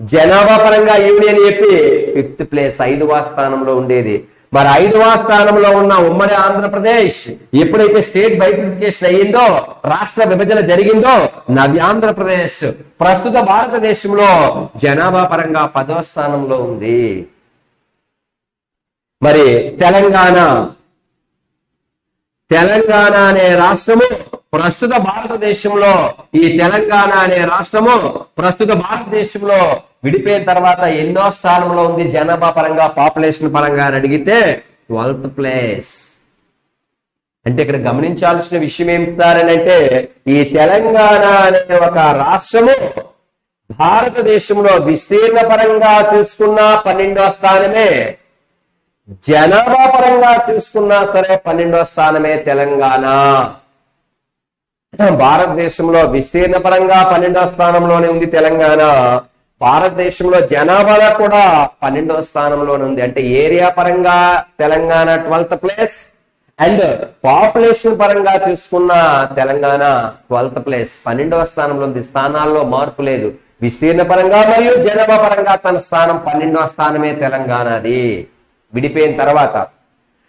జనాభా పరంగా యూనియన్ ఏపీ 5th ప్లేస్, 5వ స్థానంలో ఉండేది. మరి 5వ స్థానంలో ఉన్న ఉమ్మడి ఆంధ్రప్రదేశ్ ఎప్పుడైతే స్టేట్ బైఫికేషన్ అయ్యిందో, రాష్ట్ర విభజన జరిగిందో, నవ్యాంధ్రప్రదేశ్ ప్రస్తుత భారతదేశంలో జనాభా పరంగా 10వ స్థానంలో ఉంది. మరి తెలంగాణ అనే రాష్ట్రము ప్రస్తుత భారతదేశంలో విడిపోయిన తర్వాత ఎన్నో స్థానంలో ఉంది జనాభా పరంగా, పాపులేషన్ పరంగా అని అడిగితే 12th ప్లేస్. అంటే ఇక్కడ గమనించాల్సిన విషయం ఏమిటారనంటే ఈ తెలంగాణ అనే ఒక రాష్ట్రము భారతదేశంలో విస్తీర్ణ పరంగా చూసుకున్న 12వ స్థానమే, జనాభా పరంగా చూసుకున్నా సరే 12వ స్థానమే తెలంగాణ. భారతదేశంలో విస్తీర్ణ పరంగా 12వ స్థానంలోనే ఉంది తెలంగాణ, భారతదేశంలో జనాభాలో కూడా 12వ స్థానంలోనే ఉంది. అంటే ఏరియా పరంగా Telangana 12th place and population పరంగా చూసుకున్న తెలంగాణ 12th ప్లేస్, 12వ స్థానంలో ఉంది. స్థానాల్లో మార్పు లేదు. విస్తీర్ణ పరంగా మరియు జనాభా పరంగా తన స్థానం 12వ స్థానమే తెలంగాణది విడిపోయిన తర్వాత.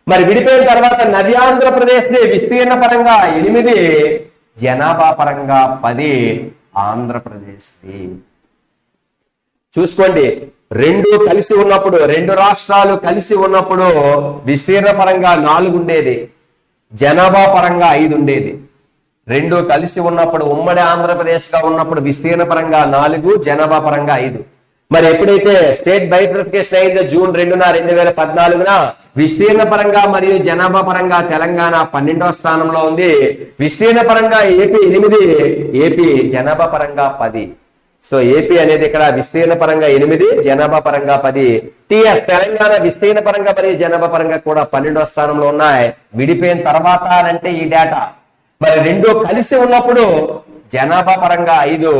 మరి విడిపోయిన తర్వాత నవ్యాంధ్రప్రదేశ్ విస్తీర్ణ పరంగా 8, జనాభా పరంగా 10, ఆంధ్రప్రదేశ్ది. చూసుకోండి, రెండు కలిసి ఉన్నప్పుడు, రెండు రాష్ట్రాలు కలిసి ఉన్నప్పుడు విస్తీర్ణ పరంగా 4 ఉండేది, జనాభా పరంగా 5 ఉండేది. రెండు కలిసి ఉన్నప్పుడు, ఉమ్మడి ఆంధ్రప్రదేశ్ గా ఉన్నప్పుడు విస్తీర్ణ పరంగా 4, జనాభా పరంగా 5. మరి ఎప్పుడైతే స్టేట్ బైఫర్కేషన్ అయిందో జూన్ 2న 2014న, విస్తీర్ణ పరంగా మరియు జనాభా పరంగా తెలంగాణ 12వ స్థానంలో ఉంది. విస్తీర్ణ పరంగా ఏపీ 8, ఏపీ జనాభా పరంగా 10. సో ఏపీ అనేది ఇక్కడ విస్తీర్ణ పరంగా 8, జనాభా పరంగా 10. టిఎస్ తెలంగాణ విస్తీర్ణ పరంగా మరియు జనాభా పరంగా కూడా 12వ స్థానంలో ఉన్నాయి. విడిపోయిన తర్వాత అంటే ఈ డేటా. మరి రెండు కలిసి ఉన్నప్పుడు జనాభా పరంగా 5,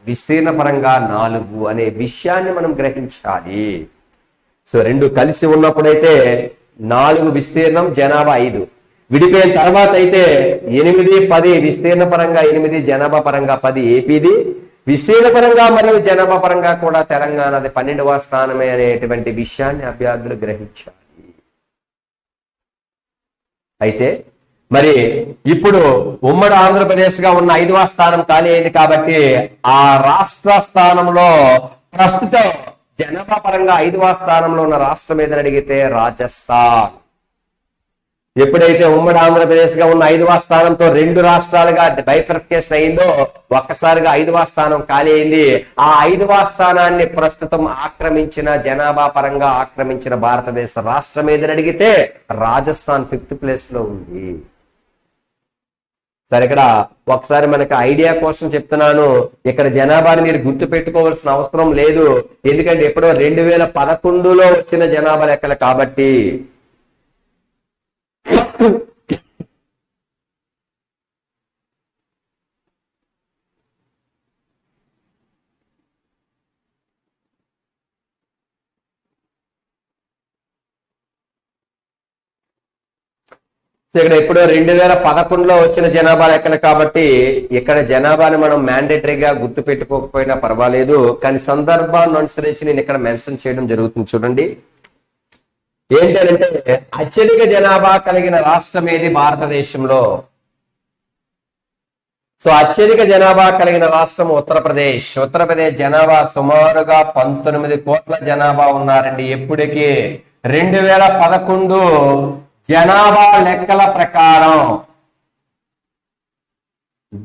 విస్తీర్ణ పరంగా 4 అనే విషయాన్ని మనం గ్రహించాలి. సో రెండు కలిసి ఉన్నప్పుడైతే 4 విస్తీర్ణం, జనాభా 5. విడిపోయిన తర్వాత అయితే 8, 10, విస్తీర్ణ పరంగా 8, జనాభా పరంగా 10 ఏపీది. విస్తీర్ణ పరంగా మరియు జనాభా పరంగా కూడా తెలంగాణది 12వ స్థానమే అనేటువంటి విషయాన్ని అభ్యర్థులు గ్రహించాలి. అయితే మరి ఇప్పుడు ఉమ్మడి ఆంధ్రప్రదేశ్ గా ఉన్న 5వ స్థానం ఖాళీ అయింది కాబట్టి ఆ రాష్ట్ర స్థానంలో ప్రస్తుతం జనాభా పరంగా 5వ స్థానంలో ఉన్న రాష్ట్రం ఏదని అడిగితే రాజస్థాన్. ఎప్పుడైతే ఉమ్మడి ఆంధ్రప్రదేశ్ గా ఉన్న 5వ స్థానంతో రెండు రాష్ట్రాలుగా బైఫర్కేషన్ అయిందో ఒక్కసారిగా 5వ స్థానం ఖాళీ అయింది. ఆ 5వ స్థానాన్ని ప్రస్తుతం ఆక్రమించిన, జనాభా పరంగా ఆక్రమించిన భారతదేశ రాష్ట్రం ఏదని అడిగితే రాజస్థాన్ 5th ప్లేస్ లో ఉంది. సరే, ఇక్కడ ఒకసారి మనకి ఐడియా కోసం చెప్తున్నాను. ఇక్కడ జనాభాని మీరు గుర్తు పెట్టుకోవాల్సిన అవసరం లేదు, ఎందుకంటే ఎప్పుడో 2011లో వచ్చిన జనాభా లెక్కలు కాబట్టి. సో ఇక్కడ ఎప్పుడో 2011లో వచ్చిన జనాభా లెక్కలు కాబట్టి ఇక్కడ జనాభాని మనం మ్యాండేటరీగా గుర్తు పెట్టుకోకపోయినా పర్వాలేదు, కానీ సందర్భాన్ని అనుసరించి నేను ఇక్కడ మెన్షన్ చేయడం జరుగుతుంది. చూడండి, ఏంటంటే అత్యధిక జనాభా కలిగిన రాష్ట్రం ఏది భారతదేశంలో? సో అత్యధిక జనాభా కలిగిన రాష్ట్రం ఉత్తరప్రదేశ్. ఉత్తరప్రదేశ్ జనాభా సుమారుగా 19 కోట్ల జనాభా ఉన్నారండి. ఎప్పటికీ 2011 జనాభా లెక్కల ప్రకారం,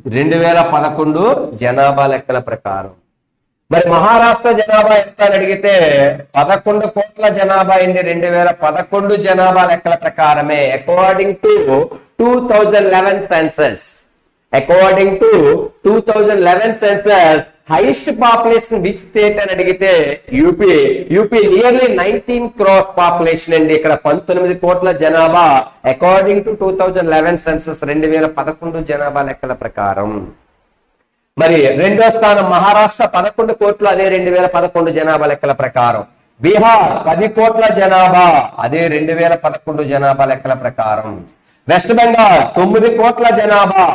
2011 జనాభా లెక్కల ప్రకారం. మరి మహారాష్ట్ర జనాభా ఎంత అని అడిగితే 11 కోట్ల జనాభా అయింది 2011 జనాభా లెక్కల ప్రకారమే. According to 2011 census, according to 2011 census highest population which state అని అడిగితే యూపీ నియర్లీ 19 crore పాపులేషన్ అండి. ఇక్కడ 19 కోట్ల జనాభా అకార్డింగ్ టు 2011 సెన్సస్ 2011 జనాభా లెక్కల ప్రకారం. మరి రెండో స్థానం మహారాష్ట్ర 11 కోట్లు, అదే 2011 జనాభా లెక్కల ప్రకారం. బీహార్ 10 కోట్ల జనాభా, అదే 2011 జనాభా లెక్కల ప్రకారం. వెస్ట్ బెంగాల్ 9 కోట్ల జనాభా,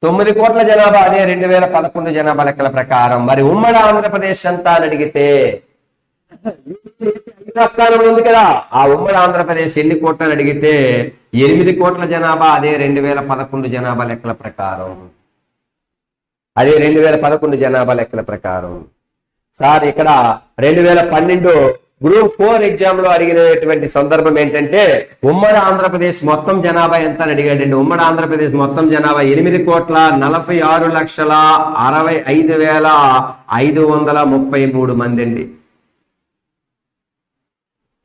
9 కోట్ల జనాభా, అదే 2011 జనాభా లెక్కల ప్రకారం. మరి ఉమ్మడి ఆంధ్రప్రదేశ్ అంతా అని అడిగితే 5వ స్థానంలో ఉంది కదా, ఆ ఉమ్మడి ఆంధ్రప్రదేశ్ ఎన్ని కోట్లని అడిగితే 8 కోట్ల జనాభా, అదే 2011 జనాభా లెక్కల ప్రకారం. అదే 2011 జనాభా లెక్కల ప్రకారం. సార్ ఇక్కడ 2012 గ్రూప్ 4 ఎగ్జామ్ లో అడిగినటువంటి సందర్భం ఏంటంటే ఉమ్మడి ఆంధ్రప్రదేశ్ మొత్తం జనాభా ఎంత అని అడిగాడండి. ఉమ్మడి ఆంధ్రప్రదేశ్ మొత్తం జనాభా 8,46,65,533 మంది అండి.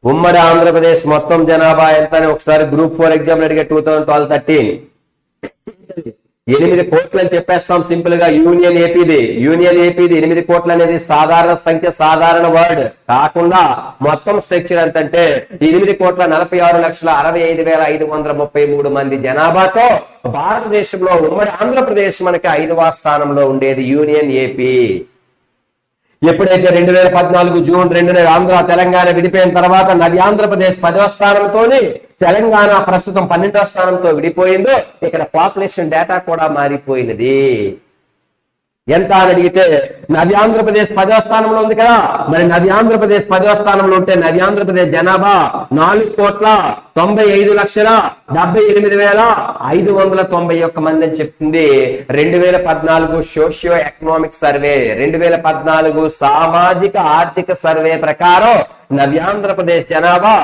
ఉమ్మడి ఆంధ్రప్రదేశ్ మొత్తం జనాభా ఎంత అని ఒకసారి గ్రూప్ 4 ఎగ్జామ్ అడిగే 2012-13 8 కోట్లు అని చెప్పేస్తాం సింపుల్ గా. యూనియన్ ఏపీది 8 కోట్లు అనేది సాధారణ సంఖ్య, సాధారణ వర్డ్ కాకుండా మొత్తం స్ట్రక్చర్ ఎంతంటే 8,46,65,533 మంది జనాభాతో భారతదేశంలో ఉమ్మడి ఆంధ్రప్రదేశ్ మనకి 5వ స్థానంలో ఉండేది యూనియన్ ఏపీ. ఎప్పుడైతే 2014 జూన్ 2న ఆంధ్ర తెలంగాణ విడిపోయిన తర్వాత నది ఆంధ్రప్రదేశ్ 10వ స్థానంతోని తెలంగాణ ప్రస్తుతం 12వ స్థానంతో విడిపోయిందో ఇక్కడ పాపులేషన్ డేటా కూడా మారిపోయినది. ఎంత అని అడిగితే నవ్య ఆంధ్రప్రదేశ్ 10వ స్థానంలో ఉంది కదా. మరి నవ్య ఆంధ్రప్రదేశ్ 10వ స్థానంలో ఉంటే నవ్య ఆంధ్రప్రదేశ్ జనాభా 4,95,78,591 మంది అని చెప్తుంది 2014 సోషియో ఎకనామిక్ సర్వే, 2014 సామాజిక ఆర్థిక సర్వే ప్రకారం నవ్యాంధ్రప్రదేశ్ జనాభా,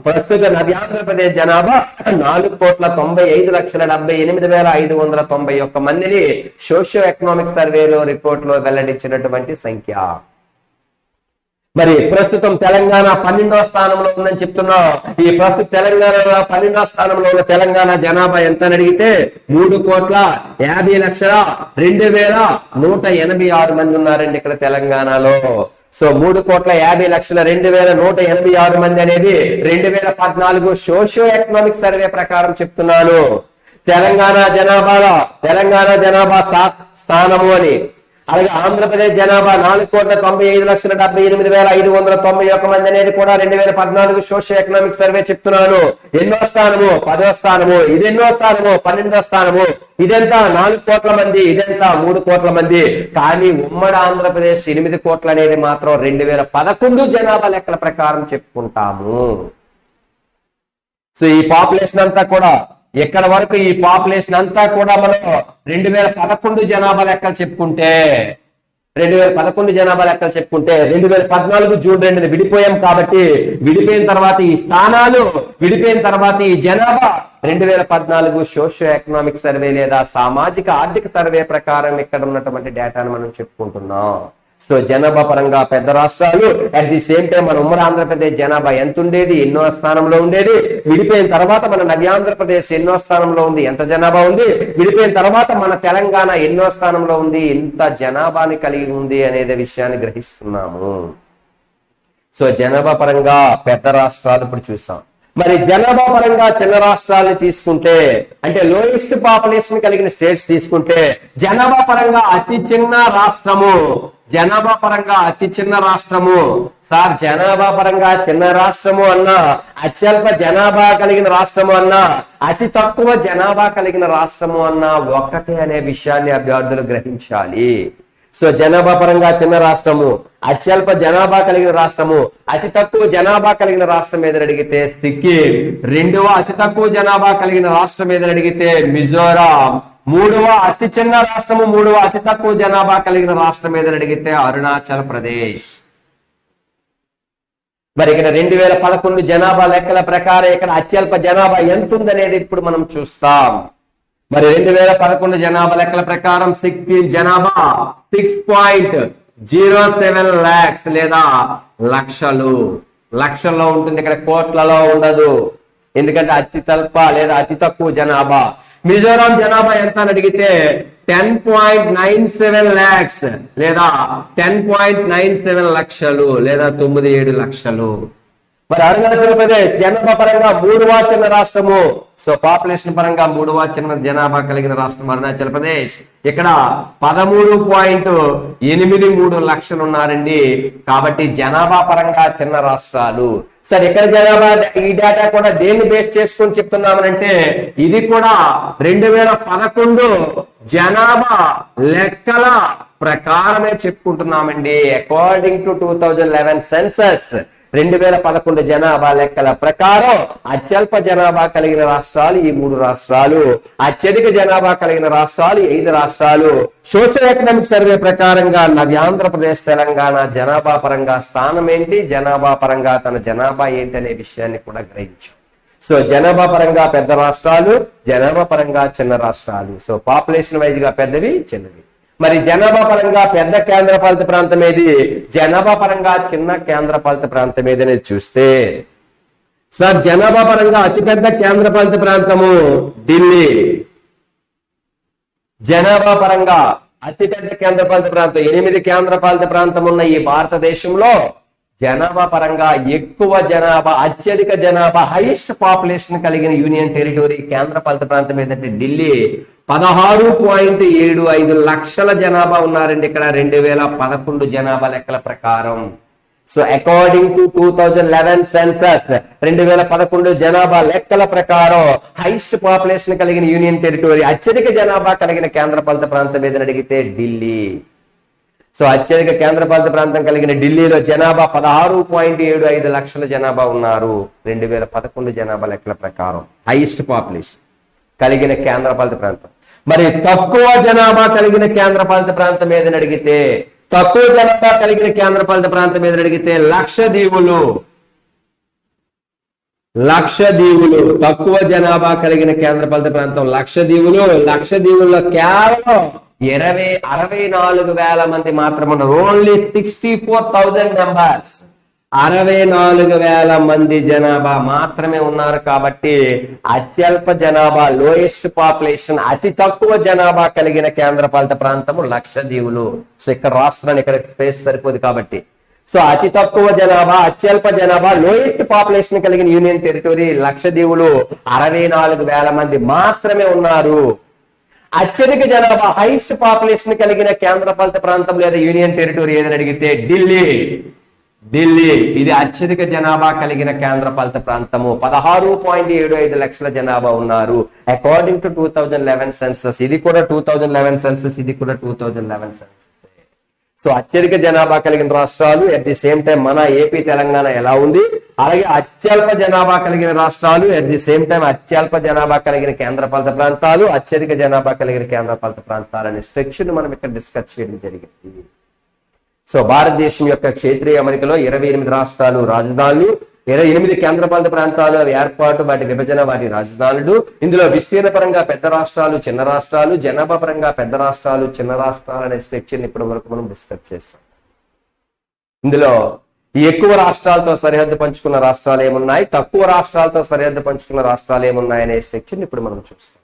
ప్రస్తుత నవ్యాంధ్రప్రదేశ్ జనాభా 4,95,78,591 మందిని సోషియో ఎకనామిక్ సర్వేలో రిపోర్ట్ లో వెల్లడించినటువంటి సంఖ్య. మరి ప్రస్తుతం తెలంగాణ 12వ స్థానంలో ఉందని చెప్తున్నాం. ఈ ప్రస్తుత తెలంగాణలో 12వ స్థానంలో ఉన్న తెలంగాణ జనాభా ఎంత అని అడిగితే 3,50,02,186 మంది ఉన్నారండి ఇక్కడ తెలంగాణలో. సో 3,50,02,186 మంది అనేది 2014 సోషియో ఎకనామిక్ సర్వే ప్రకారం చెప్తున్నాను. తెలంగాణ జనాభా స్థానము అని. అలాగే ఆంధ్రప్రదేశ్ జనాభా 4,95,78,591 మంది అనేది కూడా 2014 సోషియో ఎకనామిక్ సర్వే చెప్తున్నాను. ఎన్నో స్థానము? 10వ స్థానము. ఇది ఎన్నో స్థానము? 12వ స్థానము. ఇదెంత? 4 కోట్ల మంది. ఇదెంత? 3 కోట్ల మంది. కానీ ఉమ్మడి ఆంధ్రప్రదేశ్ 8 కోట్ల అనేది మాత్రం 2011 జనాభా లెక్కల ప్రకారం చెప్పుకుంటాము. సో ఈ పాపులేషన్ అంతా కూడా ఎక్కడ వరకు ఈ పాపులేషన్ అంతా కూడా మనం 2011 జనాభా లెక్కలు చెప్పుకుంటే 2014 జూన్ 2ని విడిపోయాం కాబట్టి విడిపోయిన తర్వాత ఈ స్థానాలు, విడిపోయిన తర్వాత ఈ జనాభా 2014 సోషియో ఎకనామిక్ సర్వే లేదా సామాజిక ఆర్థిక సర్వే ప్రకారం ఇక్కడ ఉన్నటువంటి డేటాను మనం చెప్పుకుంటున్నాం. సో జనాభా పరంగా పెద్ద రాష్ట్రాలు, అట్ ది సేమ్ టైం మన ఉమ్మడి ఆంధ్రప్రదేశ్ జనాభా ఎంత ఉండేది, ఎన్నో స్థానంలో ఉండేది, విడిపోయిన తర్వాత మన నవ్య ఆంధ్రప్రదేశ్ ఎన్నో స్థానంలో ఉంది, ఎంత జనాభా ఉంది, విడిపోయిన తర్వాత మన తెలంగాణ ఎన్నో స్థానంలో ఉంది, ఎంత జనాభాని కలిగి ఉంది అనేది విషయాన్ని గ్రహిస్తున్నాము. సో జనాభా పరంగా పెద్ద రాష్ట్రాలు ఇప్పుడు చూసాం. మరి జనాభా పరంగా చిన్న రాష్ట్రాలని తీసుకుంటే, అంటే లోయెస్ట్ పాపులేషన్ కలిగిన స్టేట్స్ తీసుకుంటే, జనాభా పరంగా అతి చిన్న రాష్ట్రము సార్, జనాభా పరంగా చిన్న రాష్ట్రము అన్నా, అత్యల్ప జనాభా కలిగిన రాష్ట్రము అన్నా, అతి తక్కువ జనాభా కలిగిన రాష్ట్రము అన్నా ఒక్కటే అనే విషయాన్ని అభ్యర్థులు గ్రహించాలి. సో జనాభా పరంగా చిన్న రాష్ట్రము, అత్యల్ప జనాభా కలిగిన రాష్ట్రము, అతి తక్కువ జనాభా కలిగిన రాష్ట్రం ఏదని అడిగితే సిక్కిం, రెండవ అతి తక్కువ జనాభా కలిగిన రాష్ట్రం ఏదని అడిగితే మిజోరాం, మూడవ అతి చిన్న రాష్ట్రము, మూడవ అతి తక్కువ జనాభా కలిగిన రాష్ట్రం ఏదని అడిగితే అరుణాచల్ ప్రదేశ్. మరి ఇక్కడ 2011 జనాభా లెక్కల ప్రకారం ఇక్కడ అత్యల్ప జనాభా ఎంత ఉందనేది ఇప్పుడు మనం చూస్తాం. మరి 2011 జనాభా లెక్కల ప్రకారం సిక్కిం జనాభా 6.07 lakhs లేదా లక్షల్లో ఉంటుంది. ఇక్కడ కోట్లలో ఉండదు, ఎందుకంటే అతి తల్ప లేదా అతి తక్కువ జనాభా. మిజోరాం జనాభా ఎంత అని అడిగితే 10.97 lakhs లేదా 10.97 లక్షలు లేదా 97 లక్షలు. మరి అరుణాచల్ ప్రదేశ్ జనాభా పరంగా 3వ చిన్న రాష్ట్రము. సో పాపులేషన్ పరంగా 3వ చిన్న జనాభా కలిగిన రాష్ట్రం అరుణాచల్ ప్రదేశ్. ఇక్కడ 13.83 లక్షలు ఉన్నారండి. కాబట్టి జనాభా పరంగా చిన్న రాష్ట్రాలు. సరే, ఇక్కడ జనాభా ఈ డేటా కూడా దేన్ని బేస్ చేసుకొని చెప్తున్నామనంటే ఇది కూడా 2011 జనాభా లెక్కల ప్రకారమే చెప్పుకుంటున్నామండి. అకార్డింగ్ టు 2011 సెన్సస్ 2011 జనాభా లెక్కల ప్రకారం అత్యల్ప జనాభా కలిగిన రాష్ట్రాలు ఈ 3 రాష్ట్రాలు, అత్యధిక జనాభా కలిగిన రాష్ట్రాలు 5 రాష్ట్రాలు. సోషల్ ఎకనామిక్ సర్వే ప్రకారంగా నవ్య ఆంధ్రప్రదేశ్ తెలంగాణ జనాభా పరంగా స్థానం ఏంటి, జనాభా పరంగా తన జనాభా ఏంటి అనే విషయాన్ని కూడా గ్రహించాం. సో జనాభా పరంగా పెద్ద రాష్ట్రాలు, జనాభా పరంగా చిన్న రాష్ట్రాలు. సో పాపులేషన్ వైజ్ గా పెద్దవి, చిన్నవి. మరి జనాభా పరంగా పెద్ద కేంద్రపాలిత ప్రాంతం ఏది, జనాభా పరంగా చిన్న కేంద్రపాలిత ప్రాంతం ఏది అనేది చూస్తే, సార్ జనాభా పరంగా అతిపెద్ద కేంద్రపాలిత ప్రాంతము ఢిల్లీ. జనాభా పరంగా అతిపెద్ద కేంద్రపాలిత ప్రాంతం, 8 కేంద్రపాలిత ప్రాంతం ఉన్న ఈ భారతదేశంలో జనాభా పరంగా ఎక్కువ జనాభా, అత్యధిక జనాభా, హైయెస్ట్ పాపులేషన్ కలిగిన యూనియన్ టెరిటరీ కేంద్రపాలిత ప్రాంతం ఏదంటే ఢిల్లీ. 16.75 లక్షల జనాభా ఉన్నారండి ఇక్కడ 2011 జనాభా లెక్కల ప్రకారం. సో అకార్డింగ్ టు 2011 సెన్సస్ 2011 జనాభా లెక్కల ప్రకారం హైయెస్ట్ పాపులేషన్ కలిగిన యూనియన్ టెరిటరీ, అత్యధిక జనాభా కలిగిన కేంద్రపాలిత ప్రాంతం ఏదని అడిగితే ఢిల్లీ. సో అత్యధిక కేంద్రపాలిత ప్రాంతం కలిగిన ఢిల్లీలో జనాభా 16.75 లక్షల జనాభా ఉన్నారు 2011 జనాభా లెక్కల ప్రకారం. హైయెస్ట్ పాపులేషన్ కలిగిన కేంద్రపాలిత ప్రాంతం. మరి తక్కువ జనాభా కలిగిన కేంద్రపాలిత ప్రాంతం ఏదని అడిగితే, తక్కువ జనాభా కలిగిన కేంద్రపాలిత ప్రాంతం ఏదని అడిగితే లక్షద్వీపులు. లక్షద్వీపులు తక్కువ జనాభా కలిగిన కేంద్రపాలిత ప్రాంతం లక్షద్వీపులు. లక్షద్వీపుల్లో కేవలం 64,000 మంది మాత్రమే ఉన్నారు. Only 64,000 members. 64,000 మంది జనాభా మాత్రమే ఉన్నారు. కాబట్టి అత్యల్ప జనాభా, లోయెస్ట్ పాపులేషన్, అతి తక్కువ జనాభా కలిగిన కేంద్రపాలిత ప్రాంతము లక్షద్వీపులు. సో ఇక్కడ రాష్ట్రాన్ని ఇక్కడ స్పేస్ సరిపోదు కాబట్టి, సో అతి తక్కువ జనాభా, అత్యల్ప జనాభా, లోయెస్ట్ పాపులేషన్ కలిగిన యూనియన్ టెరిటరీ లక్షద్వీపులు 64,000 మంది మాత్రమే ఉన్నారు. అత్యధిక జనాభా, హైయెస్ట్ పాపులేషన్ కలిగిన కేంద్రపాలిత ప్రాంతం లేదా యూనియన్ టెరిటరీ ఏదని అడిగితే ఢిల్లీ. ఢిల్లీ ఇది అత్యధిక జనాభా కలిగిన కేంద్రపాలిత ప్రాంతము. 16.75 లక్షల జనాభా ఉన్నారు అకార్డింగ్ టు 2011 సెన్సస్. ఇది కూడా 2011 సెన్సస్, ఇది కూడా 2011 సెన్సస్. సో అత్యధిక జనాభా కలిగిన రాష్ట్రాలు, అట్ ది సేమ్ టైం మన ఏపీ తెలంగాణ ఎలా ఉంది, అలాగే అత్యల్ప జనాభా కలిగిన రాష్ట్రాలు, అట్ ది సేమ్ టైం అత్యల్ప జనాభా కలిగిన కేంద్రపాలిత ప్రాంతాలు, అత్యధిక జనాభా కలిగిన కేంద్రపాలిత ప్రాంతాలు అనే స్ట్రక్చర్ మనం ఇక్కడ డిస్కస్ చేయడం జరిగింది. సో భారతదేశం యొక్క క్షేత్రీయ అమరికలో 28 రాష్ట్రాలు, రాజధానులు, 28 కేంద్రపాలిత ప్రాంతాలు, అవి ఏర్పాటు, వాటి విభజన, వాటి రాజధానులు. ఇందులో విస్తీర్ణ పరంగా పెద్ద రాష్ట్రాలు, చిన్న రాష్ట్రాలు, జనాభా పరంగా పెద్ద రాష్ట్రాలు, చిన్న రాష్ట్రాలు అనే స్ట్రక్చర్ ఇప్పటి వరకు మనం డిస్కస్ చేస్తాం. ఇందులో ఎక్కువ రాష్ట్రాలతో సరిహద్దు పంచుకున్న రాష్ట్రాలు ఏమున్నాయి, తక్కువ రాష్ట్రాలతో సరిహద్దు పంచుకున్న రాష్ట్రాలు ఏమున్నాయి అనే స్ట్రక్చర్ ఇప్పుడు మనం చూస్తాం.